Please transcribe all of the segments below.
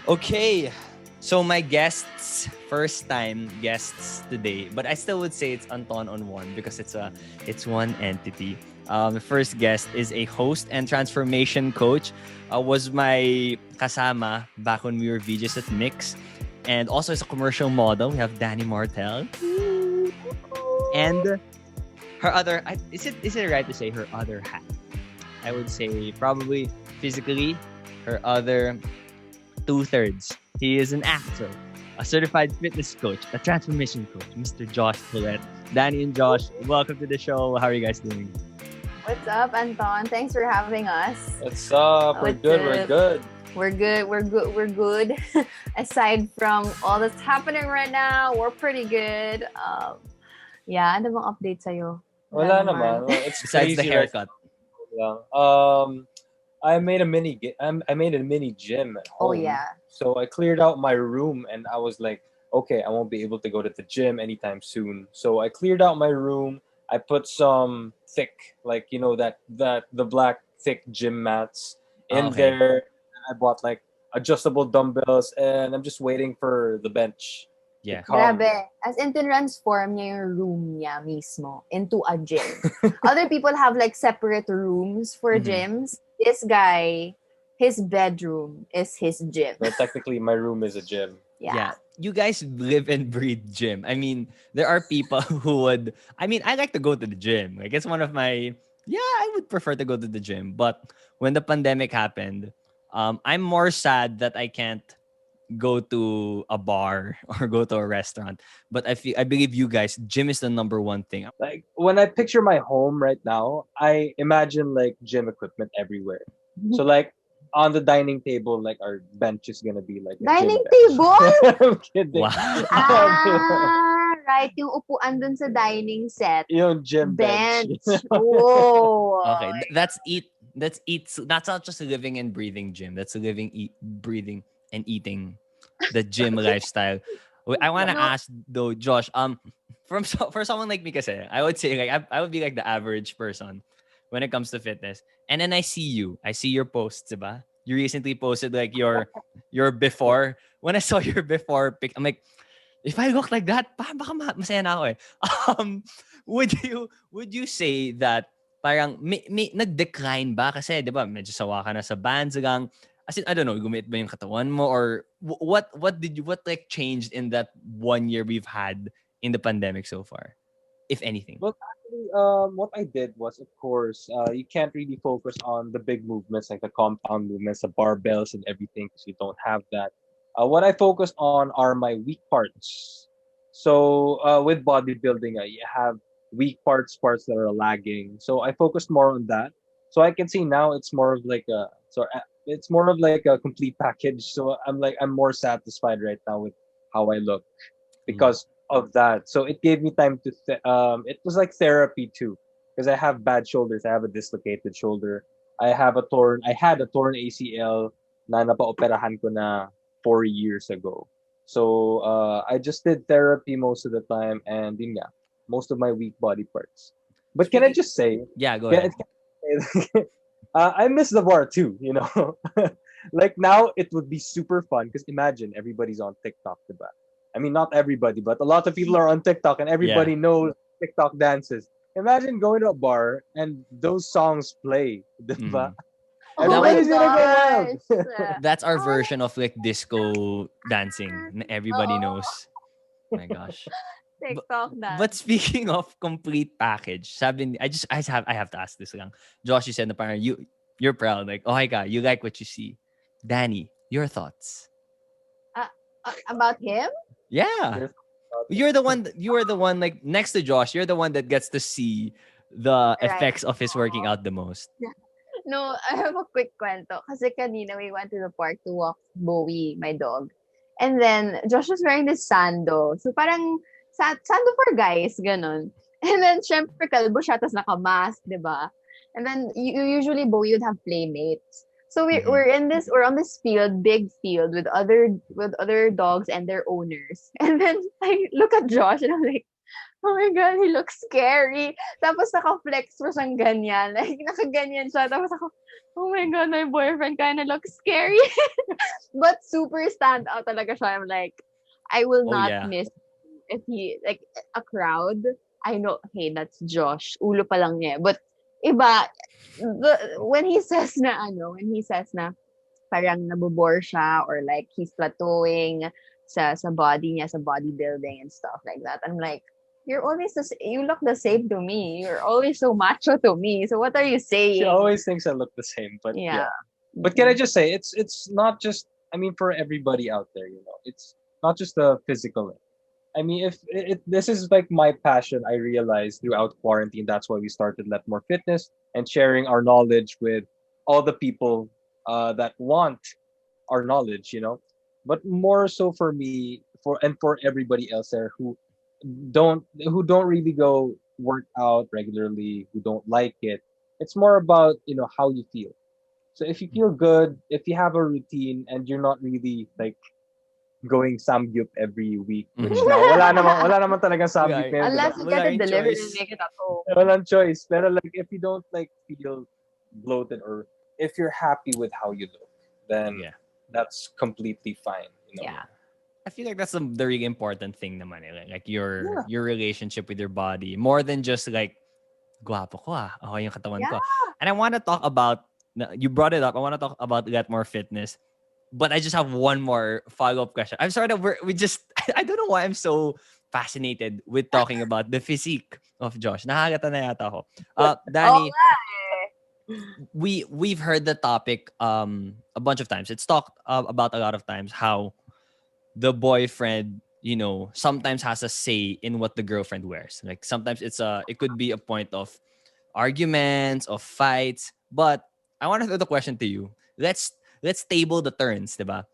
Okay, so my guests, first time guests today, but I still would say it's Anton on one because it's one entity. The first guest is a host and transformation coach. Was my kasama back when we were VJs at Mix, and also as a commercial model. We have Dani Mortel, and her other. Is it right to say her other hat? I would say probably physically her other two-thirds. He is an actor, a certified fitness coach, a transformation coach, Mr. Josh Colet. Dani and Josh, welcome to the show. How are you guys doing? What's up, Anton? Thanks for having us. What's up? We're What's good. up? We're good. We're good. We're good. We're good. Aside from all that's happening right now, we're pretty good. Yeah, ano bang update sa'yo? Wala naman. Well, it's Besides the crazy right haircut. now. I made a mini gym at Oh, home. yeah. So I cleared out my room and I was like, okay, I won't be able to go to the gym anytime soon. So I cleared out my room. I put some thick, like the black thick gym mats in Okay. there. I bought like adjustable dumbbells and I'm just waiting for the bench. Yeah. Grabe. As in, transform niya yung room niya mismo into a gym. Other people have like separate rooms for Mhm. gyms. This guy, his bedroom is his gym. But technically my room is a gym. Yeah. You guys live and breathe gym. I mean, there are people who would. I mean, I like to go to the gym. Like it's one of my. Yeah, I would prefer to go to the gym. But when the pandemic happened, I'm more sad that I can't go to a bar or go to a restaurant. But I believe you guys, gym is the number one thing. Like when I picture my home right now, I imagine like gym equipment everywhere. So like on the dining table, like our bench is gonna be like a Dining gym bench. table? I'm kidding. Wow. Right. Yung upuan dun sa dining set. Yung gym bench. Bench. Oh. Okay, that's eat. That's eat. That's not just a living and breathing gym. That's a living, breathing, and eating the gym lifestyle. I want to No. ask though, Josh. For someone like me, kasi I would say like I would be like the average person when it comes to fitness. And then I see you. I see your posts, diba? You recently posted like your before. When I saw your before pic, I'm like, if I look like that, baka masaya na ako eh. Would you say that parang may nag-decline ba? Kasi, di ba, medyo sawa ka na sa bands lang. As in, I don't know, gumit ba yung katawan mo? Or what like changed in that 1 year we've had in the pandemic so far? If anything. Well, actually, what I did was, of course, you can't really focus on the big movements like the compound movements, the barbells, and everything because you don't have that. What I focused on are my weak parts. So with bodybuilding, you have weak parts that are lagging. So I focused more on that. So I can see now it's more of like a complete package. So I'm more satisfied right now with how I look because of that. So it gave me time to it was like therapy too because I have bad shoulders. I have a dislocated shoulder. I had a torn ACL na napaoperahan ko na 4 years ago. So I just did therapy most of the time and yun nga, most of my weak body parts. But can I just say, Yeah, go can, ahead. I miss the bar too, like now it would be super fun because imagine everybody's on TikTok, diba? I mean, not everybody, but a lot of people are on TikTok and everybody knows TikTok dances. Imagine going to a bar and those songs play, diba? Oh Everybody's my gonna go gosh. wild. That's our version of like disco dancing. Everybody Oo. knows. My gosh. TikTok na. But speaking of complete package, sabi ni- I have to ask this lang. Josh, you said na parang you're proud, like, oh my god, you like what you see. Danny, your thoughts? About him? Yeah. You are the one like next to Josh, you're the one that gets to see the Right. effects of his working out the most. No, I have a quick kwento. Kasi kanina we went to the park to walk Bowie, my dog. And then, Josh was wearing this sando. So parang, sando for guys, ganon. And then, syempre, kalbo siya, tapos naka-mask, di ba? And then, usually, Bowie would have playmates. So Mhm. we're on this field, big field, with other dogs and their owners. And then, I look at Josh and I'm like, oh my God, he looks scary. Tapos naka-flex pa siyang ganyan. Like, nakaganyan siya. Tapos ako, oh my God, my boyfriend kind of looks scary. But super stand out talaga siya. I'm like, I will Oh not yeah. miss if he, like, a crowd. I know, hey, that's Josh. Ulo pa lang niya. But, iba, when he says na, parang nabobore siya or like he's plateauing sa body niya, sa bodybuilding and stuff like that. I'm like, you look the same to me. You're always so macho to me. So what are you saying? She always thinks I look the same, but yeah. Yeah. But can I just say, it's not just. I mean, for everybody out there, it's not just the physical. I mean, if this is like my passion, I realized throughout quarantine. That's why we started Let More Fitness and sharing our knowledge with all the people that want our knowledge. But more so for me, for everybody else there who don't really go work out regularly, who don't like it. It's more about how you feel. So if you feel good, if you have a routine and you're not really like going samgyup every week, which Mhm. now wala naman talagang samgyup Right. ngayon, diba? Unless you get it Walang delivered and choice. make it at home. Walang choice. Pero like if you don't like feel bloated or if you're happy with how you look, then Yeah. that's completely fine. Yeah. I feel like that's the really important thing naman. Like your Yeah. your relationship with your body. More than just like, guwapo ko ah. Okay yung katawan ko. And I want to talk about, you brought it up, I want to talk about Get More Fitness. But I just have one more follow-up question. I'm sorry that we just, I don't know why I'm so fascinated with talking about the physique of Josh. Nakakata na yata ako. Oh, Dani, nga eh. we've heard the topic a bunch of times. It's talked about a lot of times how the boyfriend, sometimes has a say in what the girlfriend wears. Like sometimes it could be a point of arguments, of fights. But I want to throw the question to you. Let's table the turns, diba?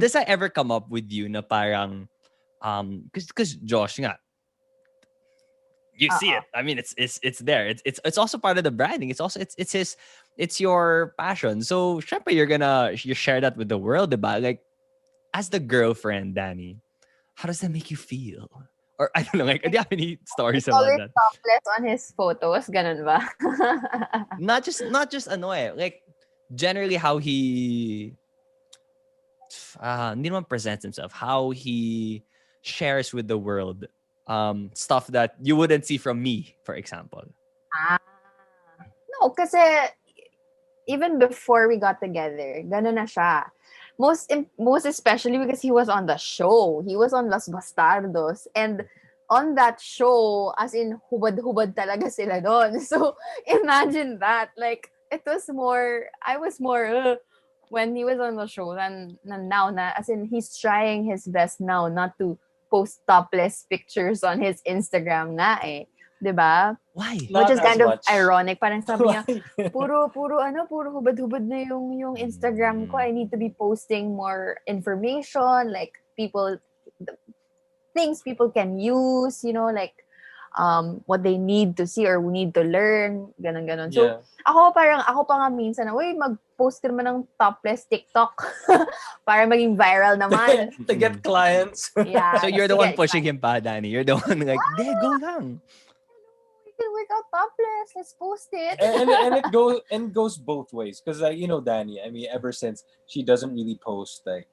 Does that ever come up with you na parang because Josh nga, you see Uh-oh. it. I mean, it's there. It's also part of the branding. It's your passion. So, syempre, you share that with the world, diba? Like, as the girlfriend, Danny, how does that make you feel? Or I don't know, like, do you have any stories He's about always that? topless on his photos. Ganun ba? Not just like generally how he hindi naman presents himself, how he shares with the world stuff that you wouldn't see from me, for example. Ah. No, kasi even before we got together, ganun na siya. Most especially because he was on the show. He was on Los Bastardos. And on that show, as in, hubad-hubad talaga sila doon. So, imagine that. Like, I was more, when he was on the show than now na, as in, he's trying his best now not to post topless pictures on his Instagram na eh. 'Di ba? Why? Not Which is as kind of much. ironic. Parang sabi niya, Why? puro hubad-hubad na yung Instagram ko. I need to be posting more information, like things people can use, like what they need to see or need to learn, ganon. So, Yeah. ako pa nga minsan, mag-post ka naman ng topless TikTok para maging viral naman. To get clients. Yeah. So you're the to one get pushing him pa, Danny. You're the one like, "De, go lang." We can work out topless. Let's post it. and it goes both ways because Danny. I mean, ever since she doesn't really post like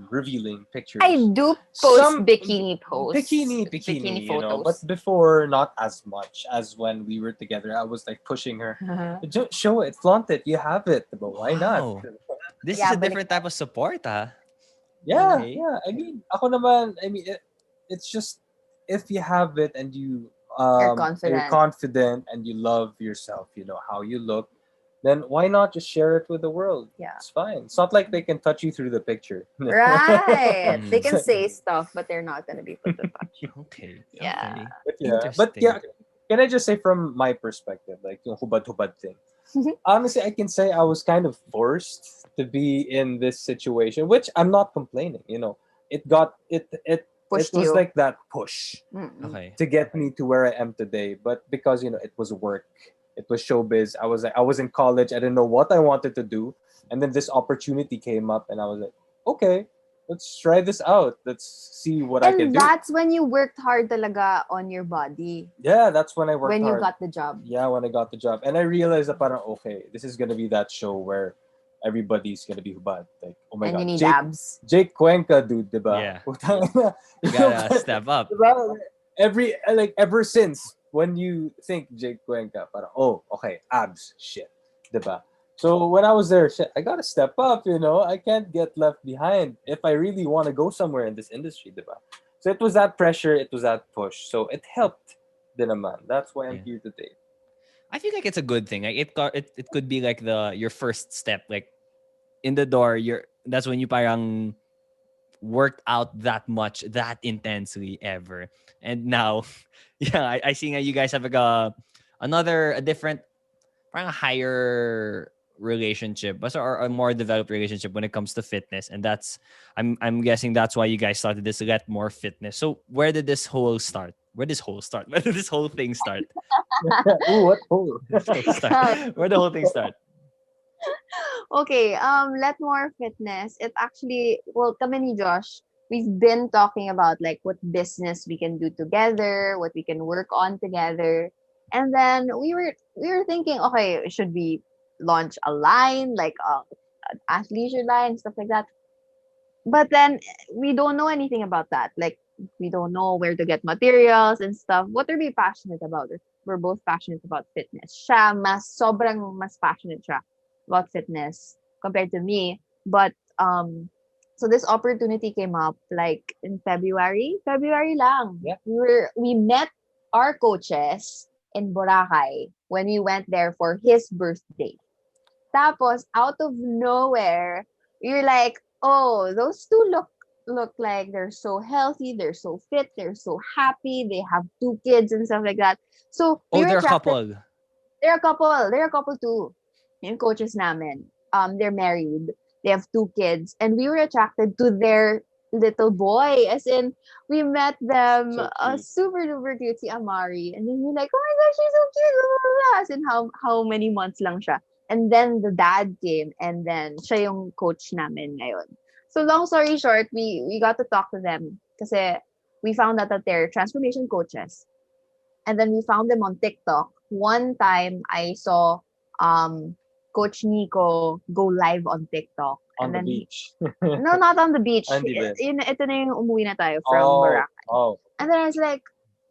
revealing pictures. I do post Some bikini posts. bikini, photos. but before not as much as when we were together. I was like pushing her, show it, flaunt it, you have it, but why Wow. not? This Yeah, is a but different type of support, ah. Yeah, Okay. yeah. I mean, ako naman. I mean, it's just if you have it and You're you're confident. confident and you love yourself, how you look, then why not just share it with the world? Yeah. It's fine. It's not like they can touch you through the picture. Right. Mm. They can say stuff, but they're not gonna be put to touch. Okay. Yeah. Okay. But Interesting. can I just say from my perspective, like yung hubad-hubad thing? Honestly, I can say I was kind of forced to be in this situation, which I'm not complaining. It got it Pushed was you. like that push Mm-mm. Okay. to get me to where I am today. But because it was work, it was showbiz. I was in college. I didn't know what I wanted to do, and then this opportunity came up, and I was like, okay, let's try this out. Let's see what I can And do. that's when you worked hard talaga on your body. Yeah, that's when I worked When you hard. got the job. Yeah, when I got the job. And I realized that parang, okay, this is gonna be that show where everybody's gonna be hubad. Like, oh my And you god, need abs. Jake Cuenca, dude, diba? Yeah. Putang ina. You gotta step up. Diba? Ever since when you think Jake Cuenca, parang, oh, okay, abs, shit, diba? So when I was there, shit, I gotta step up, you know. I can't get left behind if I really want to go somewhere in this industry, diba? So it was that pressure, it was that push. So it helped, din naman. That's why I'm Yeah. here today. I feel like it's a good thing. Like it could be like your first step. Like in the door, that's when you parang worked out that much, that intensely ever. And now, yeah, I see now you guys have like a different, parang a higher relationship, but or a more developed relationship when it comes to fitness. And I'm guessing that's why you guys started this Let More Fitness. So where did this whole start? Where did this whole start? Where did this whole thing start? Ooh, what? Oh. This whole start? Where the whole thing start? Okay, Let More Fitness. It actually, well, kami ni Josh, we've been talking about like what business we can do together, what we can work on together. And then we were thinking, okay, should we launch a line, like an athleisure line, stuff like that. But then we don't know anything about that. Like we don't know where to get materials and stuff. What are we passionate about? We're both passionate about fitness. Siya, sobrang mas passionate siya about fitness compared to me. But so this opportunity came up like in February. February lang. Yeah. We met our coaches in Boracay when we went there for his birthday. Tapos out of nowhere, you're like, oh, those two look like they're so healthy, they're so fit, they're so happy, they have two kids and stuff like that. So we Oh, were they're a attracted. couple. They're a couple too. Yung coaches namin. They're married. They have two kids. And we were attracted to their little boy. As in, we met them, So cute. super duper cute si Amari. And then we're like, oh my gosh, she's so cute. Blah, blah, blah. As in, how many months lang siya. And then the dad came, and then siya yung coach namin ngayon. So long story short, we got to talk to them kasi we found out that they're transformation coaches. And then we found them on TikTok. One time I saw Coach Nico go live on TikTok. On And the then beach. no, not on the beach. Hindi ba? Ito na yung umuwi na tayo from Oh, Boracay. oh. And then I was like,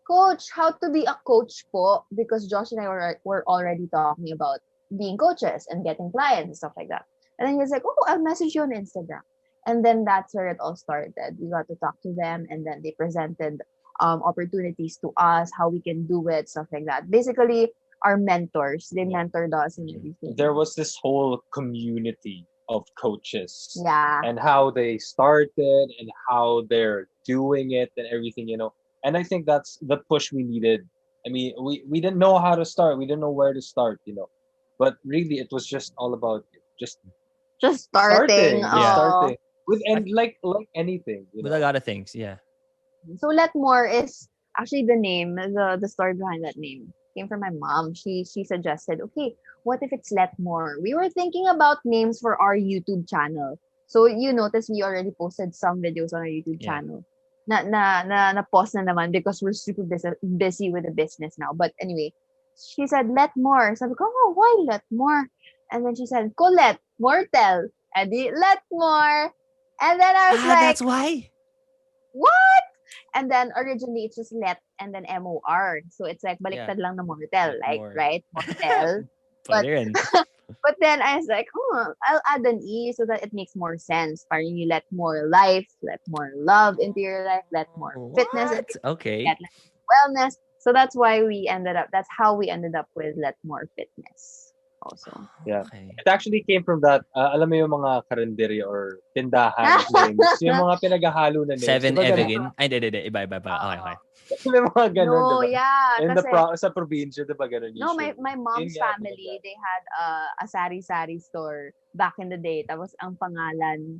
Coach, how to be a coach po? Because Josh and I were already talking about being coaches and getting clients and stuff like that. And then he was like, oh, I'll message you on Instagram. And then that's where it all started. We got to talk to them, and then they presented opportunities to us, how we can do it, stuff like that. Basically, our mentors, they mentored us and everything. There was this whole community of coaches. Yeah. And how they started and how they're doing it and everything, you know. And I think that's the push we needed. I mean, we didn't know how to start. We didn't know where to start, you know. But really, it was just all about just starting. Yeah. starting with and like anything, you With know. a lot of things, yeah. So Let More is actually the name, the story behind that name came from my mom. She suggested, okay, what if it's Let More? We were thinking about names for our YouTube channel. So you notice we already posted some videos on our YouTube Yeah. channel. Na post na naman because we're super busy with the business now. But anyway, she said Let More. Sabi ko, oh, why Let More? And then she said, Colet, Mortel, and Let More. And then I was like, That's why. what? And then originally it's just Let and then MOR. So it's like baliktad lang na Mortel, Let like More. right? Mortel. But- Pwede rin. But then I was like, oh, I'll add an E so that it makes more sense. Parang you let more life, let more love into your life, let more fitness, What? Okay. get wellness. So that's why that's how we ended up with Let More Fitness also. Yeah. Okay. It actually came from that, alam mo yung mga karinderya or tindahan names, yung mga pinaghahalo na names. Seven Diba ganun? Evelyn. Ay, hindi. Iba. Okay. May mga ganun, No, diba? yeah. In kasi, sa probinsya, diba ganun no, usually? my mom's Yun nga, family, they had a sari-sari store back in the day. Tapos ang pangalan,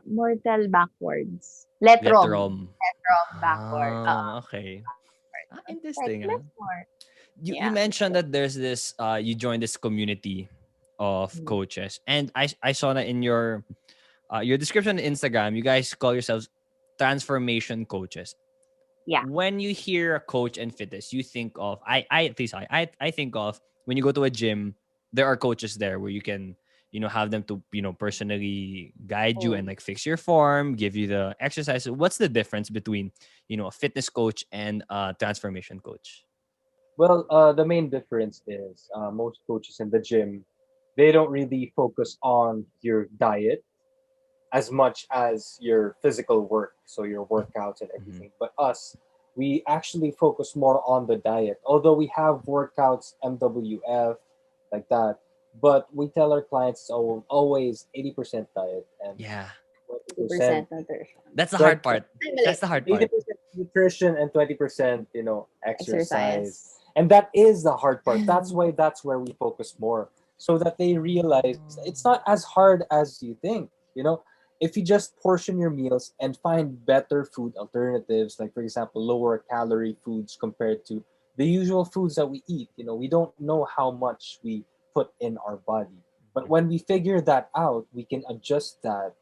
Mortel backwards. Letrom backward. Okay. Like, Interesting. Let More. You Yeah. mentioned that there's this you joined this community of Mm. coaches, and I saw that in your your description on Instagram, you guys call yourselves transformation coaches. Yeah. When you hear a coach and fitness, you think of at least I think of when you go to a gym, there are coaches there where you can have them to personally guide you and Mm. like fix your form, give you the exercise. What's the difference between a fitness coach and a transformation coach? Well, the main difference is most coaches in the gym, they don't really focus on your diet as much as your physical work, so your workouts and Mm-hmm. everything. But us, we actually focus more on the diet. Although we have workouts, MWF, like that, but we tell our clients it's always 80% diet and Yeah, 20%, 2% nutrition. that's the hard 20, part. Ay, That's mali. the hard part. 80% nutrition and 20%, exercise. Exercise. And that is the hard part. That's where we focus more, so that they realize it's not as hard as you think. If you just portion your meals and find better food alternatives, like for example, lower calorie foods compared to the usual foods that we eat. We don't know how much we put in our body. But when we figure that out, we can adjust that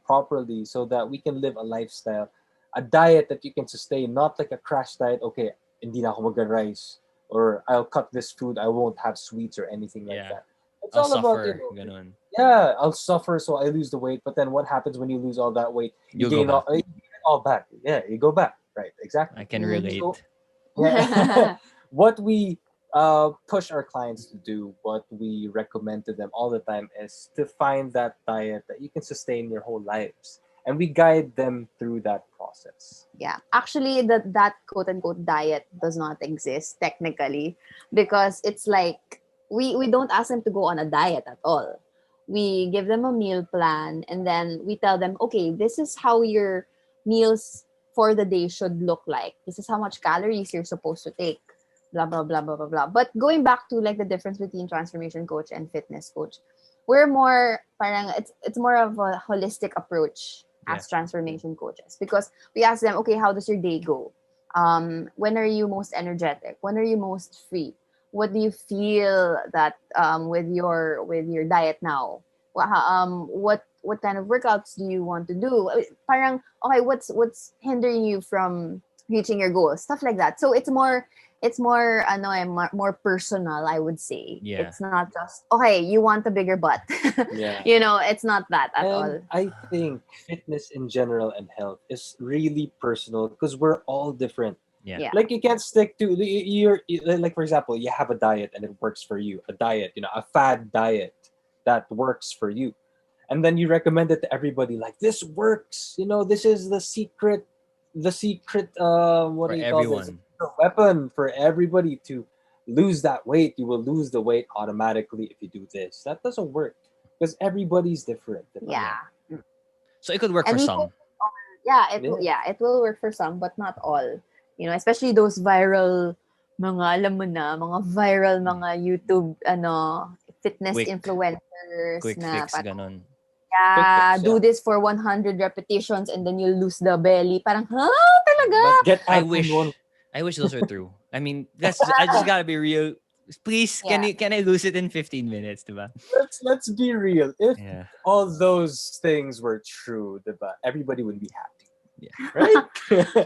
properly so that we can live a lifestyle, a diet that you can sustain, not like a crash diet. Okay, hindi na ako mag-rice, or I'll cut this food, I won't have sweets or anything like Yeah, that. It's I'll all about, suffer. Ganun. yeah, I'll suffer so I lose the weight. But then what happens when you lose all that weight? You You'll go gain back. you gain it all back. Yeah, you go back. Right, I exactly. can Mhm. So relate. yeah, what we push our clients to do, what we recommend to them all the time, is to find that diet that you can sustain your whole lives, and we guide them through that process. Yeah. Actually, that quote unquote diet does not exist technically, because it's like we don't ask them to go on a diet at all. We give them a meal plan, and then we tell them, okay, this is how your meals for the day should look like. This is how much calories you're supposed to take. Blah blah blah blah blah blah. But going back to like the difference between transformation coach and fitness coach, we're more parang it's more of a holistic approach Yeah. as transformation coaches, because we ask them, okay, how does your day go? When are you most energetic? When are you most free? What do you feel that with your diet now? What kind of workouts do you want to do? Parang okay, what's hindering you from reaching your goals? Stuff like that. So it's more more personal, I would say. Yeah. It's not just okay, you want a bigger butt. Yeah. It's not that at And all. I think fitness in general and health is really personal because we're all different. Yeah. Yeah. Like you can't stick to like for example, you have a diet and it works for you. A diet, a fad diet that works for you. And then you recommend it to everybody like this works. This is the secret what For do you call this? everyone. A weapon for everybody to lose that weight. You will lose the weight automatically if you do this. That doesn't work because everybody's different. Yeah. So it could work And for we some. Yeah. it will work for some, but not all. Especially those viral mga alam mo na, mga viral mga YouTube fitness Quick, influencers quick na fix, parang ganon. Quick fix, do yeah. this for 100 repetitions and then you'll lose the belly. Parang, talaga? But get I out in wish, one. I wish those are true. I mean, I just gotta be real. Please, Yeah. can I lose it in 15 minutes, diba? Let's be real. If Yeah. all those things were true, diba, everybody would be happy. Yeah. Right?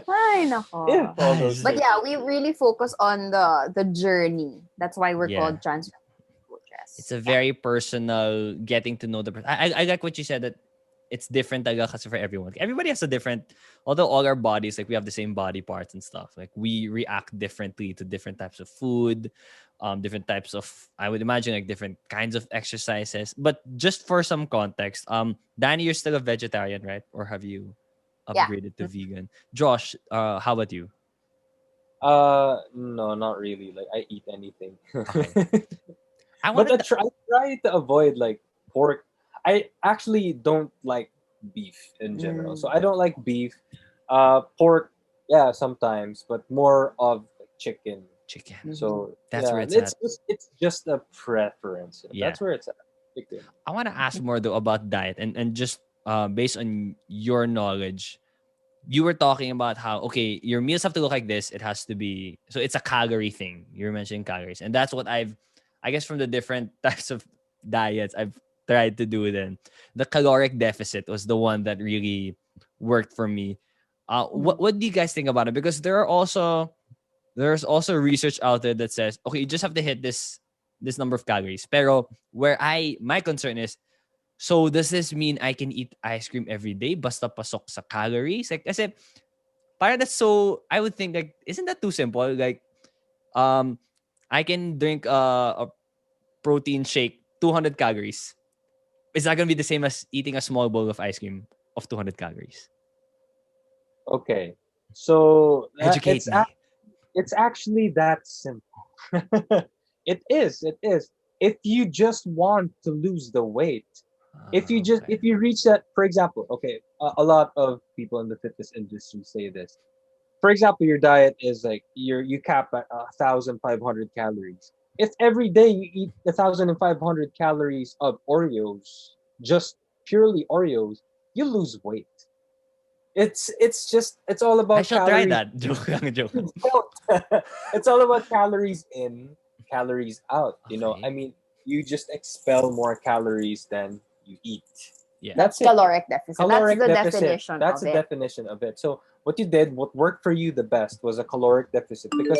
Ay, nako. If all those But things. yeah, we really focus on the journey. That's why we're Yeah. called transformation coaches. It's a very personal getting to know the person. I like what you said, that it's different talaga kasi for everyone. Everybody has a different, although all our bodies, like we have the same body parts and stuff. Like we react differently to different types of food, different types of, I would imagine, like different kinds of exercises. But just for some context, Danny, you're still a vegetarian, right? Or have you Yeah. upgraded to vegan? Josh, how about you? No, not really. Like I eat anything. Okay. I But wanted I try to avoid like pork. I actually don't like beef in general. So I don't like beef. Pork, yeah, sometimes, but more of chicken. chicken. So That's where yeah, it's at. it's just a preference. Yeah. That's where it's at. Chicken. I want to ask more though about diet and just based on your knowledge, you were talking about how okay, your meals have to look like this. It has to be, so it's a calorie thing. You're mentioning calories, and that's what I guess from the different types of diets I've tried to do then. The caloric deficit was the one that really worked for me. What do you guys think about it? Because there's also research out there that says, okay, you just have to hit this number of calories. Pero my concern is, so does this mean I can eat ice cream every day basta pasok sa calories? Like, kasi parang that's so, I would think like, isn't that too simple? Like, I can drink a protein shake, 200 calories. Is that going to be the same as eating a small bowl of ice cream of 200 calories? Okay. So Educate me. it's actually that simple. It is. It is. If you just want to lose the weight, if you reach that, for example, okay, a lot of people in the fitness industry say this. For example, your diet is like you cap at 1,500 calories. If every day you eat 1,500 calories of Oreos, just purely Oreos, you lose weight. It's all I about shall try calories. that. Joke lang, joke. It's all about calories in, calories out. You know, Okay. I mean, you just expel more calories than you eat. Yeah. That's it. Caloric deficit. Caloric That's the deficit. definition That's of the it. definition of it. So what you did, what worked for you the best was a caloric deficit, because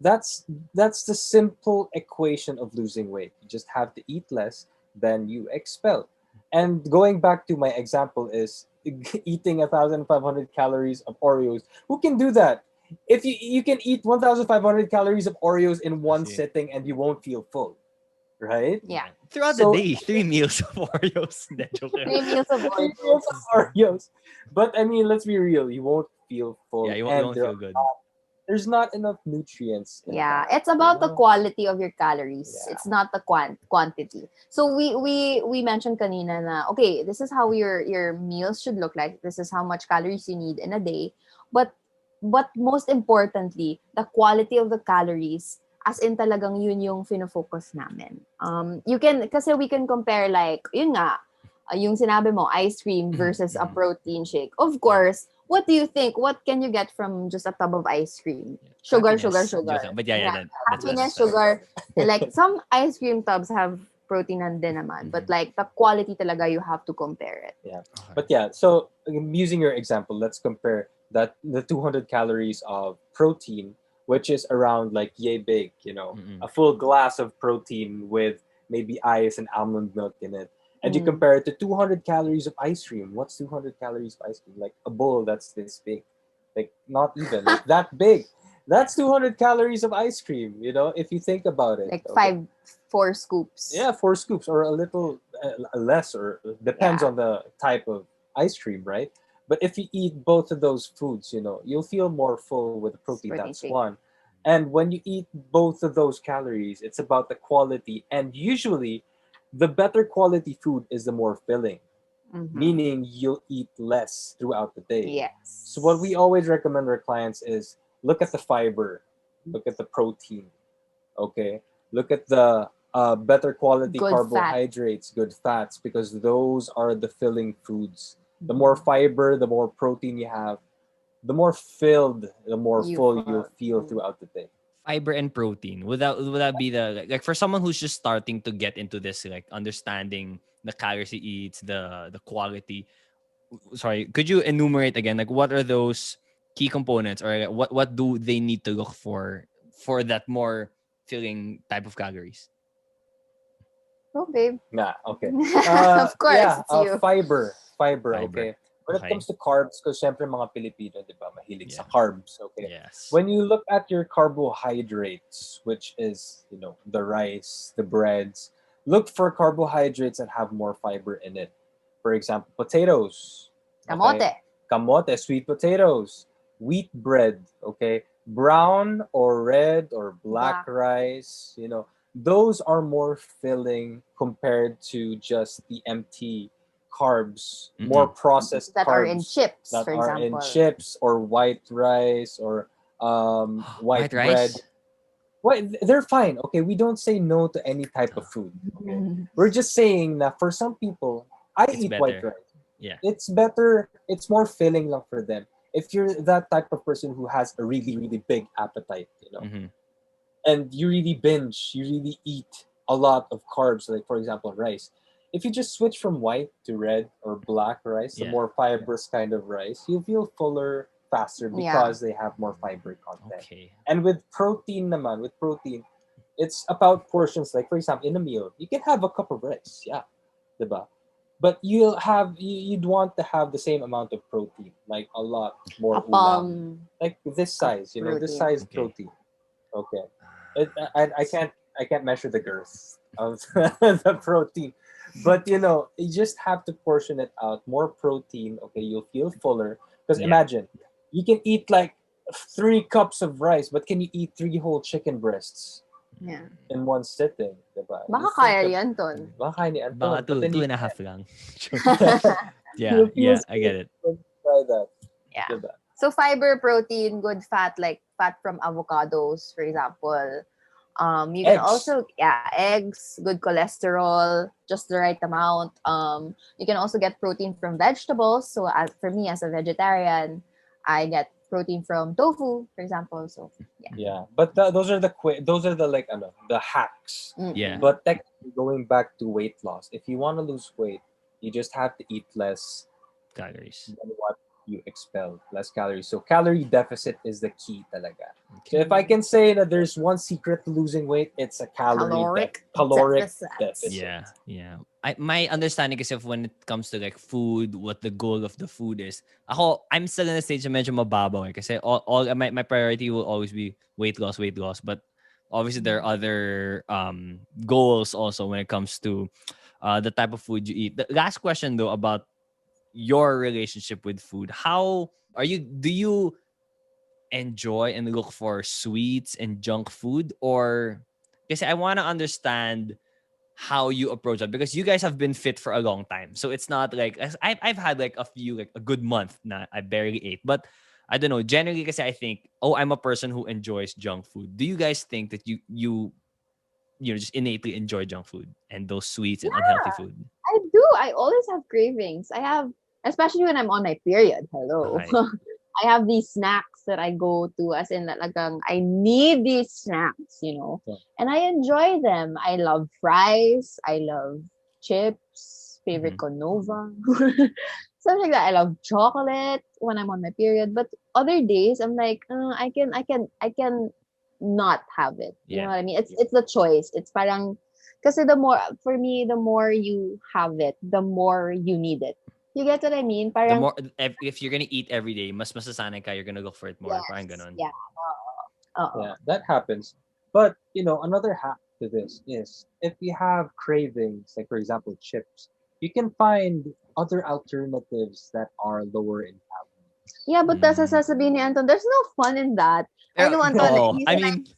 that's that's the simple equation of losing weight. You just have to eat less than you expel. And going back to my example is eating 1,500 calories of Oreos. Who can do that? If you can eat 1,500 calories of Oreos in one See. sitting and you won't feel full, right? Yeah. Throughout So- the day, 3 meals of Oreos. Hindi, joke lang. 3 meals of Three Oreos. meals of Oreos. But I mean, let's be real. You won't feel full. Yeah, you and won't feel good. there's not enough nutrients. in Yeah, that, it's about you the know? quality of your calories. Yeah. It's not the quantity. So we mentioned kanina na okay, this is how your meals should look like. This is how much calories you need in a day. But most importantly, the quality of the calories, as in talagang yun yung fino-focus namin. You can, kasi we can compare like, yun nga, yung sinabi mo, ice cream versus a protein shake. Of course, what do you think? What can you get from just a tub of ice cream? Sugar, Happiness. sugar, sugar. Joke lang. But yeah, that's Happiness, that's- sugar. Like some ice cream tubs have protein and din naman. But like the quality talaga, you have to compare it. Okay. But yeah, so using your example, let's compare that the 200 calories of protein, which is around like yay big, you know, a full glass of protein with maybe ice and almond milk in it. And you compare it to 200 calories of ice cream. What's 200 calories of ice cream? Like a bowl that's this big. Like not even like that big. That's 200 calories of ice cream, you know, if you think about it. Like Okay. 4 scoops. Yeah, 4 scoops or a little less, or depends Yeah. on the type of ice cream, right? But if you eat both of those foods, you know, you'll feel more full with the protein. Protein That's shake. one. And when you eat both of those calories, it's about the quality. And usually, the better quality food is the more filling, Mhm. meaning you'll eat less throughout the day. Yes. So what we always recommend our clients is look at the fiber, look at the protein, okay? Look at the better quality Good carbohydrates, good fats, because those are the filling foods. The more fiber, the more protein you have, the more filled, the more You full feel. you'll feel throughout the day. Fiber and protein. Would that be the like for someone who's just starting to get into this, like understanding the calories he eats, the quality. Sorry, could you enumerate again? Like what are those key components, or like, what do they need to look for that more filling type of calories? Oh, babe. Nah, okay. Of course, Yeah, it's you. fiber, Fiber. okay. When it Okay. comes to carbs, because syempre mga Pilipino, di ba, mahilig sa Yeah. carbs, okay? Yes. When you look at your carbohydrates, which is, you know, the rice, the breads, look for carbohydrates that have more fiber in it. For example, potatoes. Kamote. Kamote, sweet potatoes, wheat bread, okay? Brown or red or black Black. rice, you know, those are more filling compared to just the empty carbs, more processed That carbs are in chips, that for are example. in chips or white rice or white bread. rice. Well, they're fine. Okay, we don't say no to any type of food. Okay, Mhm. we're just saying that for some people, I It's eat white better. rice. Yeah. It's better. It's more filling lang for them. If you're that type of person who has a really really big appetite, you know, Mhm. and you really binge, you really eat a lot of carbs, like for example rice, if you just switch from white to red or black rice, the Yeah. more fibrous kind of rice, you'll feel fuller faster Yeah. because they have more fiber content. Okay. And with protein naman, it's about portions. Like for example, in a meal, you can have a cup of rice, yeah, diba? But you'd want to have the same amount of protein, like a lot more A ulam, palm like this size, this protein. size Okay. protein. Okay, I can't measure the girth of the protein, but you just have to portion it out. More protein, okay, you'll feel fuller. Because Yeah. imagine, you can eat like 3 cups of rice, but can you eat 3 whole chicken breasts Yeah. in one sitting? Diba? Baka You think kaya of- yan, Ton. Baka kaya ni Anton, Baka but then two you and a half lang. You'll Yeah, feel yeah, I get it. when you try that. Yeah. Diba? So fiber, protein, good fat, like fat from avocados, for example. You can Eggs. also eggs, good cholesterol, just the right amount. You can also get protein from vegetables. So for me as a vegetarian, I get protein from tofu, for example. So Yeah, but those are the like the hacks. Yeah. But technically, going back to weight loss, if you want to lose weight, you just have to eat less Calories. than what you expel, less calories. So calorie deficit is the key talaga. So Okay. if I can say that there's one secret to losing weight, it's a caloric deficit. deficit. Yeah, yeah. My understanding is if when it comes to like food, what the goal of the food is. I'm still in a stage na medyo mababaw kasi all my priority will always be weight loss. But obviously there are other goals also when it comes to the type of food you eat. The last question though about your relationship with food. Do you enjoy and look for sweets and junk food, or because I want to understand how you approach that, because you guys have been fit for a long time, so it's not like I've had like a good month na I barely ate, but I don't know, generally because I think I'm a person who enjoys junk food. Do you guys think that you just innately enjoy junk food and those sweets and unhealthy food? I do. I always have cravings. I have, especially when I'm on my period. Hello. Okay. I have these snacks that I go to, as in that I need these snacks, Yeah. and I enjoy them. I love fries. I love chips. Favorite ko Nova. Something like that. I love chocolate when I'm on my period. But other days, I'm like, I can not have it. You know Yeah. what I mean? It's the choice. It's parang, kasi for me, the more you have it, the more you need it. You get what I mean? The Parang, more if you're gonna eat every day, mas masasanay ka, you're gonna look for it more. Parang yes, ganon. yeah. Oo. Yeah, that happens. But another hack to this is if you have cravings, like for example chips, you can find other alternatives that are lower in calories. Yeah, but that's sasabihin ni Anton, there's no fun in that. I know Anton, Oo. he's I like, mean,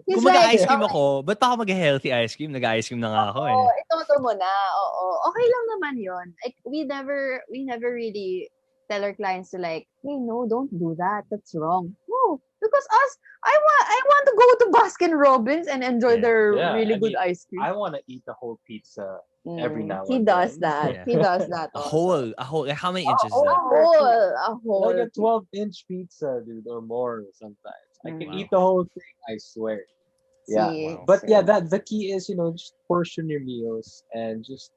he's kung like, mag-ice cream okay, ako, ba't pa ako mag-healthy ice cream? Nag-ice cream na nga ako eh. ito mo na. Oo. Okay lang naman yon. Like, we never really tell our clients to like, hey, no, don't do that. That's wrong. No, because I want to go to Baskin Robbins and enjoy Yeah. their Yeah, really I good mean, ice cream. I want to eat the whole pizza every now He and does then. that. Yeah. He does that. A also. whole. Like, how many inches is Oh, that? A whole. Like a 12-inch pizza, dude, or more sometimes. I can Wow. eat the whole thing, I swear. Yeah. Wow. But yeah, that the key is, just portion your meals and just,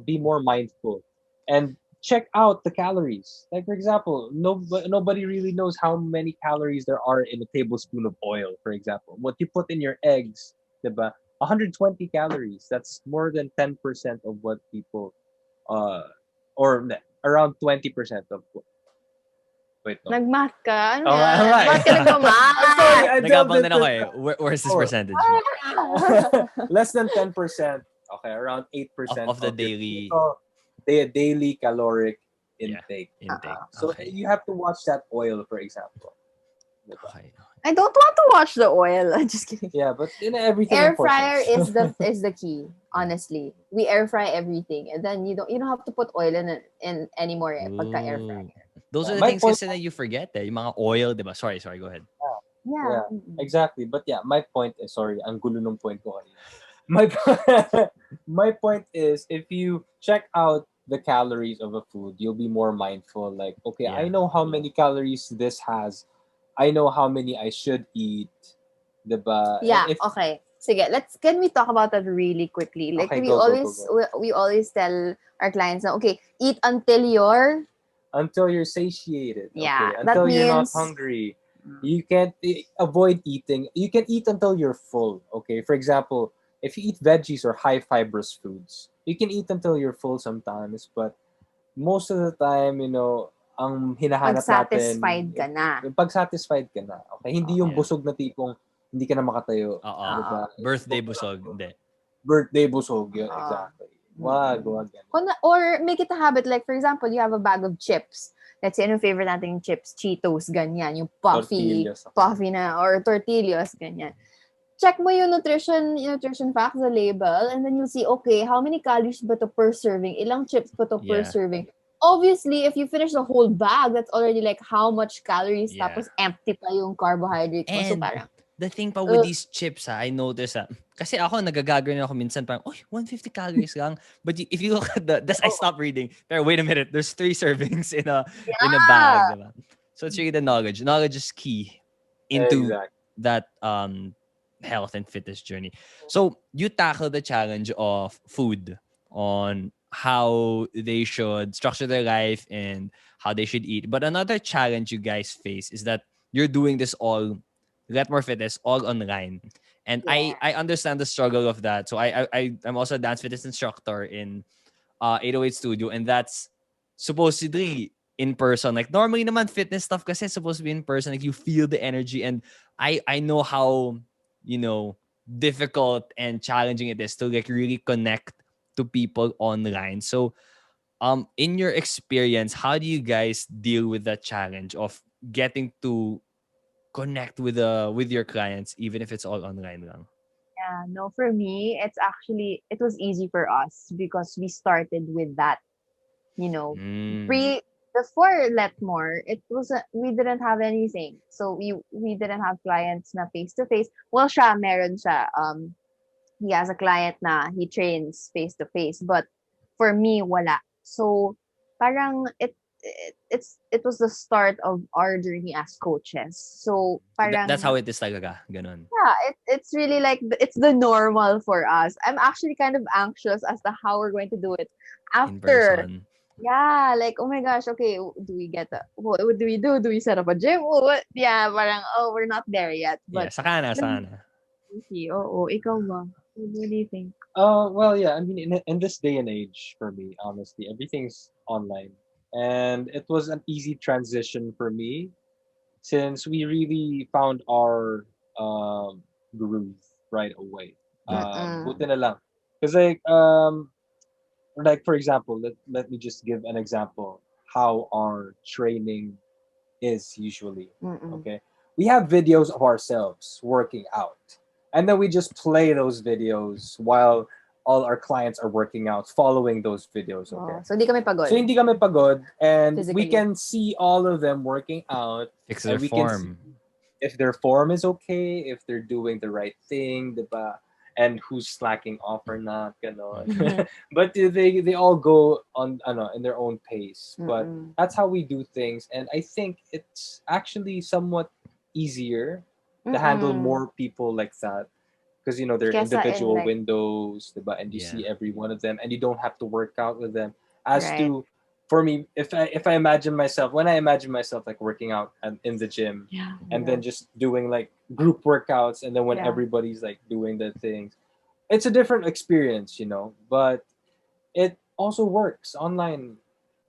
be more mindful and check out the calories. Like for example, nobody really knows how many calories there are in a tablespoon of oil, for example. What you put in your eggs, diba? 120 calories. That's more than 10% of what people around 20% of wait, no. Nag-math ka? Ano Okay, yan? okay. Ba't ka nagmamath? I'm sorry, I delved Nagabang din ako into eh. Where's this Oh. percentage? less than 10%. Okay, around 8% Of the your daily daily caloric Yeah. intake. intake. So Okay. you have to watch that oil, for example. Okay. I don't want to watch the oil. Just kidding. Yeah, but everything Air in portions. fryer is the key. Honestly, we air fry everything, and then you don't have to put oil in anymore. Pagka air fry. Ooh. Those are the My things point- kasi that you forget eh. Yung mga oil, diba? Sorry, go ahead. Yeah. Exactly. But yeah, my point is, sorry, ang gulo ng point ko kanina. My my point is, if you check out the calories of a food, you'll be more mindful. Like, okay, I Yeah. know how many calories this has. I know how many I should eat. Diba? Yeah. And if Okay. Sige, can we talk about that really quickly? Like Okay, we go, go, go, always go. we always tell our clients na, okay, eat until you're, Until you're satiated, yeah, okay? that Until you're not means, hungry. You can't avoid eating. You can eat until you're full, okay? For example, if you eat veggies or high fibrous foods, you can eat until you're full sometimes, but most of the time, ang pag hinahanap natin, satisfied ka na. yung pag satisfied ka na, okay? Hindi yung Yeah. busog na tipong hindi ka na makatayo. Oo. Diba? Birthday busog. Hindi. Birthday busog, yun, Oo. exactly. Wag. Or make it a habit, like for example, you have a bag of chips. Let's say, ano favorite nating chips? Cheetos, ganyan. Yung Tortillas. puffy na, or tortillas, ganyan. Check mo yung nutrition facts, the label, and then you'll see, okay, how many calories ba to per serving? Ilang chips ba to per Yeah. serving? Obviously, if you finish the whole bag, that's already like how much calories, Yeah. tapos empty pa yung carbohydrates mo. So And parang, the thing pa with these chips, I notice, kasi ako nagagagawin ako minsan parang, 150 calories lang. But if you look at I stopped reading. Pero wait a minute, there's 3 servings in a bag, diba? So it's really the knowledge. Knowledge is key into Exactly. that health and fitness journey. So you tackle the challenge of food on how they should structure their life and how they should eat. But another challenge you guys face is that you're doing this all Get More Fitness all online. And Yeah. I understand the struggle of that. So I'm also a dance fitness instructor in 808 Studio, and that's supposedly in person. Like normally naman fitness stuff kasi it's supposed to be in person. Like you feel the energy, and I know how, difficult and challenging it is to like really connect to people online. So in your experience, how do you guys deal with that challenge of getting to connect with your clients even if it's all online lang? Yeah, no, for me, it was easy for us because we started with that, Mm. before Let More, we didn't have anything. So we didn't have clients na face to face. Well, meron siya. He has a client na he trains face to face, but for me, wala. So parang it was the start of our journey as coaches. So parang That's how it is talaga. Ganon. yeah, it's really like it's the normal for us. I'm actually kind of anxious as to how we're going to do it In after. person. Yeah, like oh my gosh, okay, do we get what do we do? Do we set up a gym? What? Yeah, parang we're not there yet. Yeah, But sana. ikaw ba? What do you think? Well, yeah. I mean, in this day and age, for me, honestly, everything's online, and it was an easy transition for me since we really found our groove right away. Mm-mm. Buti na lang. Because like for example, let me just give an example how our training is usually. Mm-mm. Okay, we have videos of ourselves working out, and then we just play those videos while all our clients are working out, following those videos. Okay, So di kami pagod. so hindi kami pagod, and we Physically. can see all of them working out, Fix and their we can see form. if their form is okay, if they're doing the right thing, diba? And who's slacking off or not, ganon. But they all go on in their own pace. But Mm-mm. that's how we do things, and I think it's actually somewhat easier to handle Mm-mm. more people like that because they're Kesa in individual like windows, diba? And you Yeah. see every one of them, and you don't have to work out with them. As right. to for me, if I imagine myself when I imagine myself like working out in the gym, Yeah. and then just doing like group workouts, and then when Yeah. everybody's like doing the things, it's a different experience, but it also works online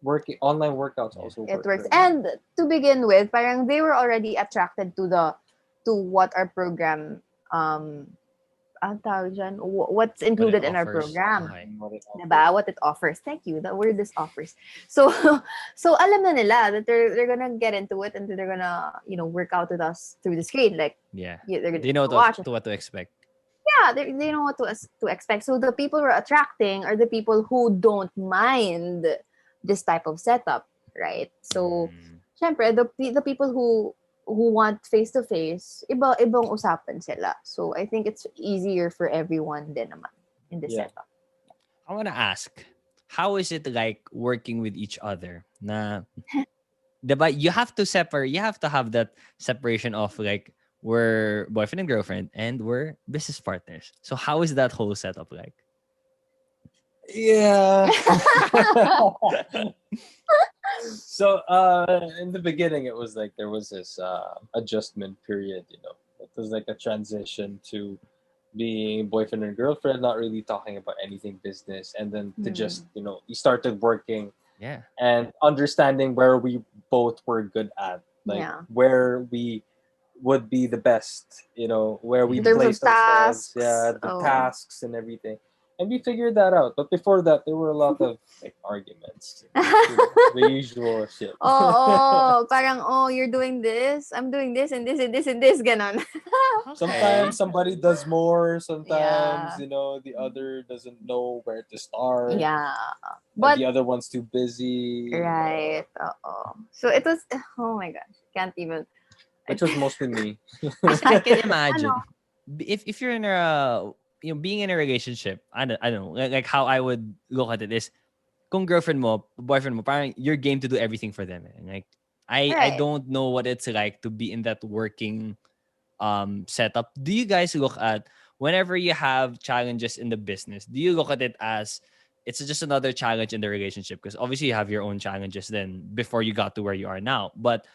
workouts Yeah. also It work works. for me. And to begin with, parang they were already attracted to what our program ang tawag dyan, what's included in our offers. program. Okay. What it offers. Diba? What it offers. Thank you. The word is offers. So so alam na nila that they're gonna get into it and they're gonna, work out with us through the screen. Like Yeah. they're gonna They know watch. what to expect. Yeah, they know what to expect. So the people we're attracting are the people who don't mind this type of setup, right? So, syempre, the people who want face to face, ibang usapan sila. So I think it's easier for everyone din naman in this Yeah. setup. I want to ask, how is it like working with each other? Na, diba, you have to have that separation of like we're boyfriend and girlfriend, and we're business partners. So how is that whole setup like? Yeah. So in the beginning it was like there was this adjustment period, it was like a transition to being boyfriend and girlfriend, not really talking about anything business, and then to just you started working Yeah. and understanding where we both were good at, like Yeah. where we would be the best, where we In terms of placed ourselves, tasks. the tasks and everything. And we figured that out. But before that, there were a lot of like arguments, the usual shit. Parang, you're doing this, I'm doing this, and this, and this, and this, ganon. Sometimes somebody does more. Sometimes Yeah. the other doesn't know where to start. Yeah. And But, the other one's too busy. right. So it was, oh my gosh, can't even. Which was mostly me. I can imagine Ano? if you're in a being in a relationship. I don't know, like how I would look at it is, kung girlfriend mo, boyfriend mo, parang you're game to do everything for them. And like I Right. don't know what it's like to be in that working setup. Do you guys look at whenever you have challenges in the business? Do you look at it as it's just another challenge in the relationship? Because obviously you have your own challenges then before you got to where you are now. But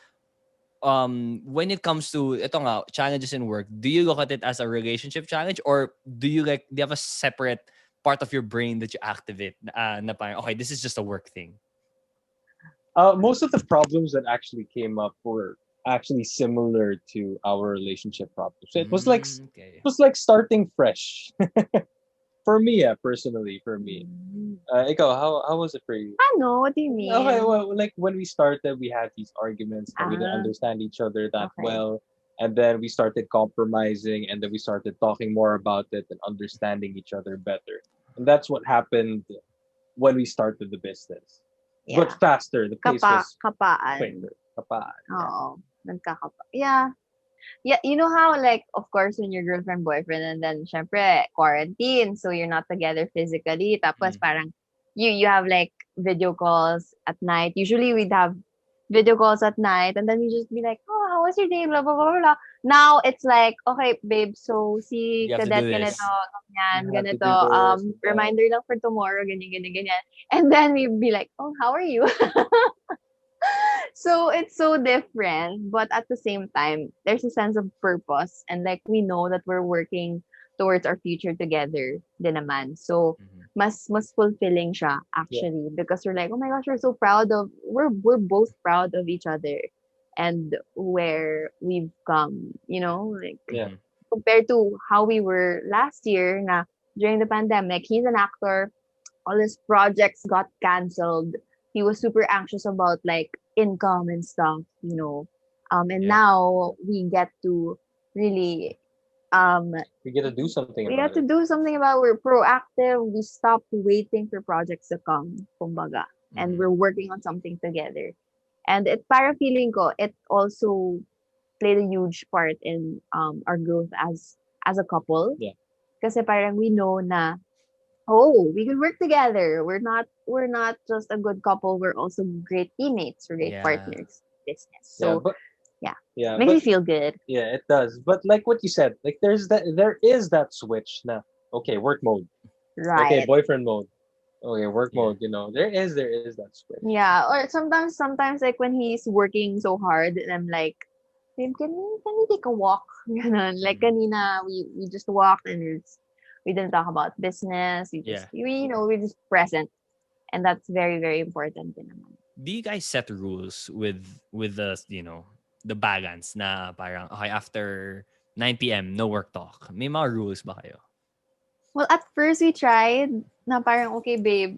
when it comes to ito nga, challenges in work, do you look at it as a relationship challenge, or do you have a separate part of your brain that you activate na parang, okay, this is just a work thing? Most of the problems that actually came up were actually similar to our relationship problems. So it was like Okay. starting fresh. For me, personally, for me. Ikaw, how was it for you? Ano? What do you mean? Okay, well, like when we started, we had these arguments that we didn't Ah, understand each other that okay. well, and then we started compromising, and then we started talking more about it and understanding each other better. And that's what happened when we started the business. Yeah. But faster, the pace was Kapaan. quicker. Kapaan, yeah. Oo. Nagkakapa. Yeah. Yeah, you know how, like, of course, when you're girlfriend, boyfriend, and then, syempre, quarantine, so you're not together physically, tapos parang, you have, like, video calls at night. Usually, we'd have video calls at night, and then we just be like, oh, how was your day, blah, blah, blah, blah, blah. Now, it's like, okay, babe, so, si You have to Cadet, do this. ganito, ganyan, You have to ganito, do this, and reminder lang for tomorrow, ganyan, ganyan, ganyan. And then, we'd be like, oh, how are you? So it's so different, but at the same time, there's a sense of purpose, and like we know that we're working towards our future together din naman. So mas fulfilling siya actually, because we're like, oh my gosh, we're both proud of each other and where we've come, like yeah. compared to how we were last year na during the pandemic. He's an actor, all his projects got canceled. He was super anxious about like income and stuff. And Yeah. now we get to really We get to do something we about have to it. do something about. We're proactive. We stop waiting for projects to come, kumbaga, and we're working on something together. And it para feeling ko, it also played a huge part in our growth as a couple. Yeah. Kasi parang we know na, oh, we can work together. We're not just a good couple. We're also great teammates. We're great Yeah. partners in business. Yeah, So but yeah, makes me but feel good. yeah, it does. But like what you said, like there is that switch na. Okay, work mode. Okay, Right. boyfriend mode. Okay, work Yeah. mode. There is that switch. Yeah. Or sometimes like when he's working so hard and I'm like, babe, can we take a walk? Ganon. Like kanina we just walked and we didn't talk about business. We just we're just present. And that's very, very important din naman. Do you guys set rules with the the balance na parang okay, after 9 p.m. no work talk? May mga rules ba kayo? Well, at first we tried na parang, okay, babe,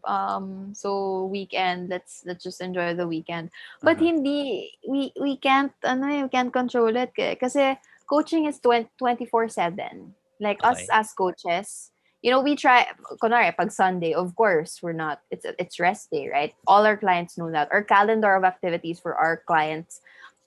so weekend, let's just enjoy the weekend. But hindi, we can't, we can't control it. Kasi coaching is 24/7. Like us Okay. as coaches, we try, kunwari, pag Sunday, of course, we're not, it's rest day, right? All our clients know that. Our calendar of activities for our clients,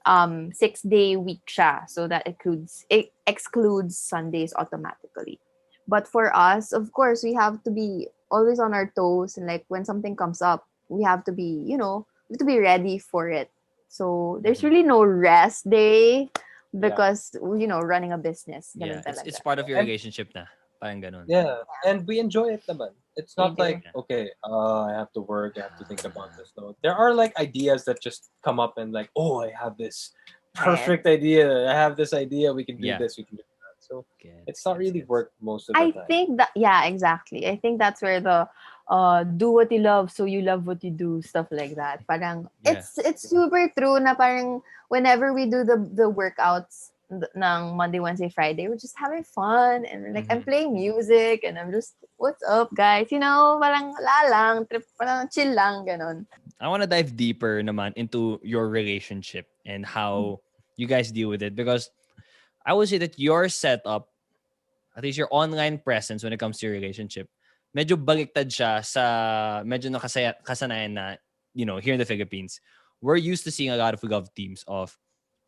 6-day week siya. So that it excludes Sundays automatically. But for us, of course, we have to be always on our toes, and like when something comes up, we have to be, we have to be ready for it. So there's really no rest day. because running a business, Yeah, ganun it's talaga. part of your And relationship na. Parang ganun. yeah, and we enjoy it naman. It's We not do. like, okay, I have to work, I have to think about this. No, there are like ideas that just come up and like, oh, I have this Right. perfect idea. I have this idea. We can do Yeah. this. We can do that. So it's Gets, not gets, really gets. work most of the I time. think that, yeah, exactly. I think that's where the do what you love so you love what you do, stuff like that. Parang Yeah. it's super true na parang whenever we do the workouts ng Monday, Wednesday, Friday, we're just having fun and like I'm Mhm. playing music and I'm just, what's up guys? Parang la lang, trip, parang chill lang ganon. I want to dive deeper naman into your relationship and how you guys deal with it, because I would say that your setup, at least your online presence when it comes to your relationship, medyo baliktad siya sa medyo kasanayan na, here in the Philippines. We're used to seeing a lot of love teams of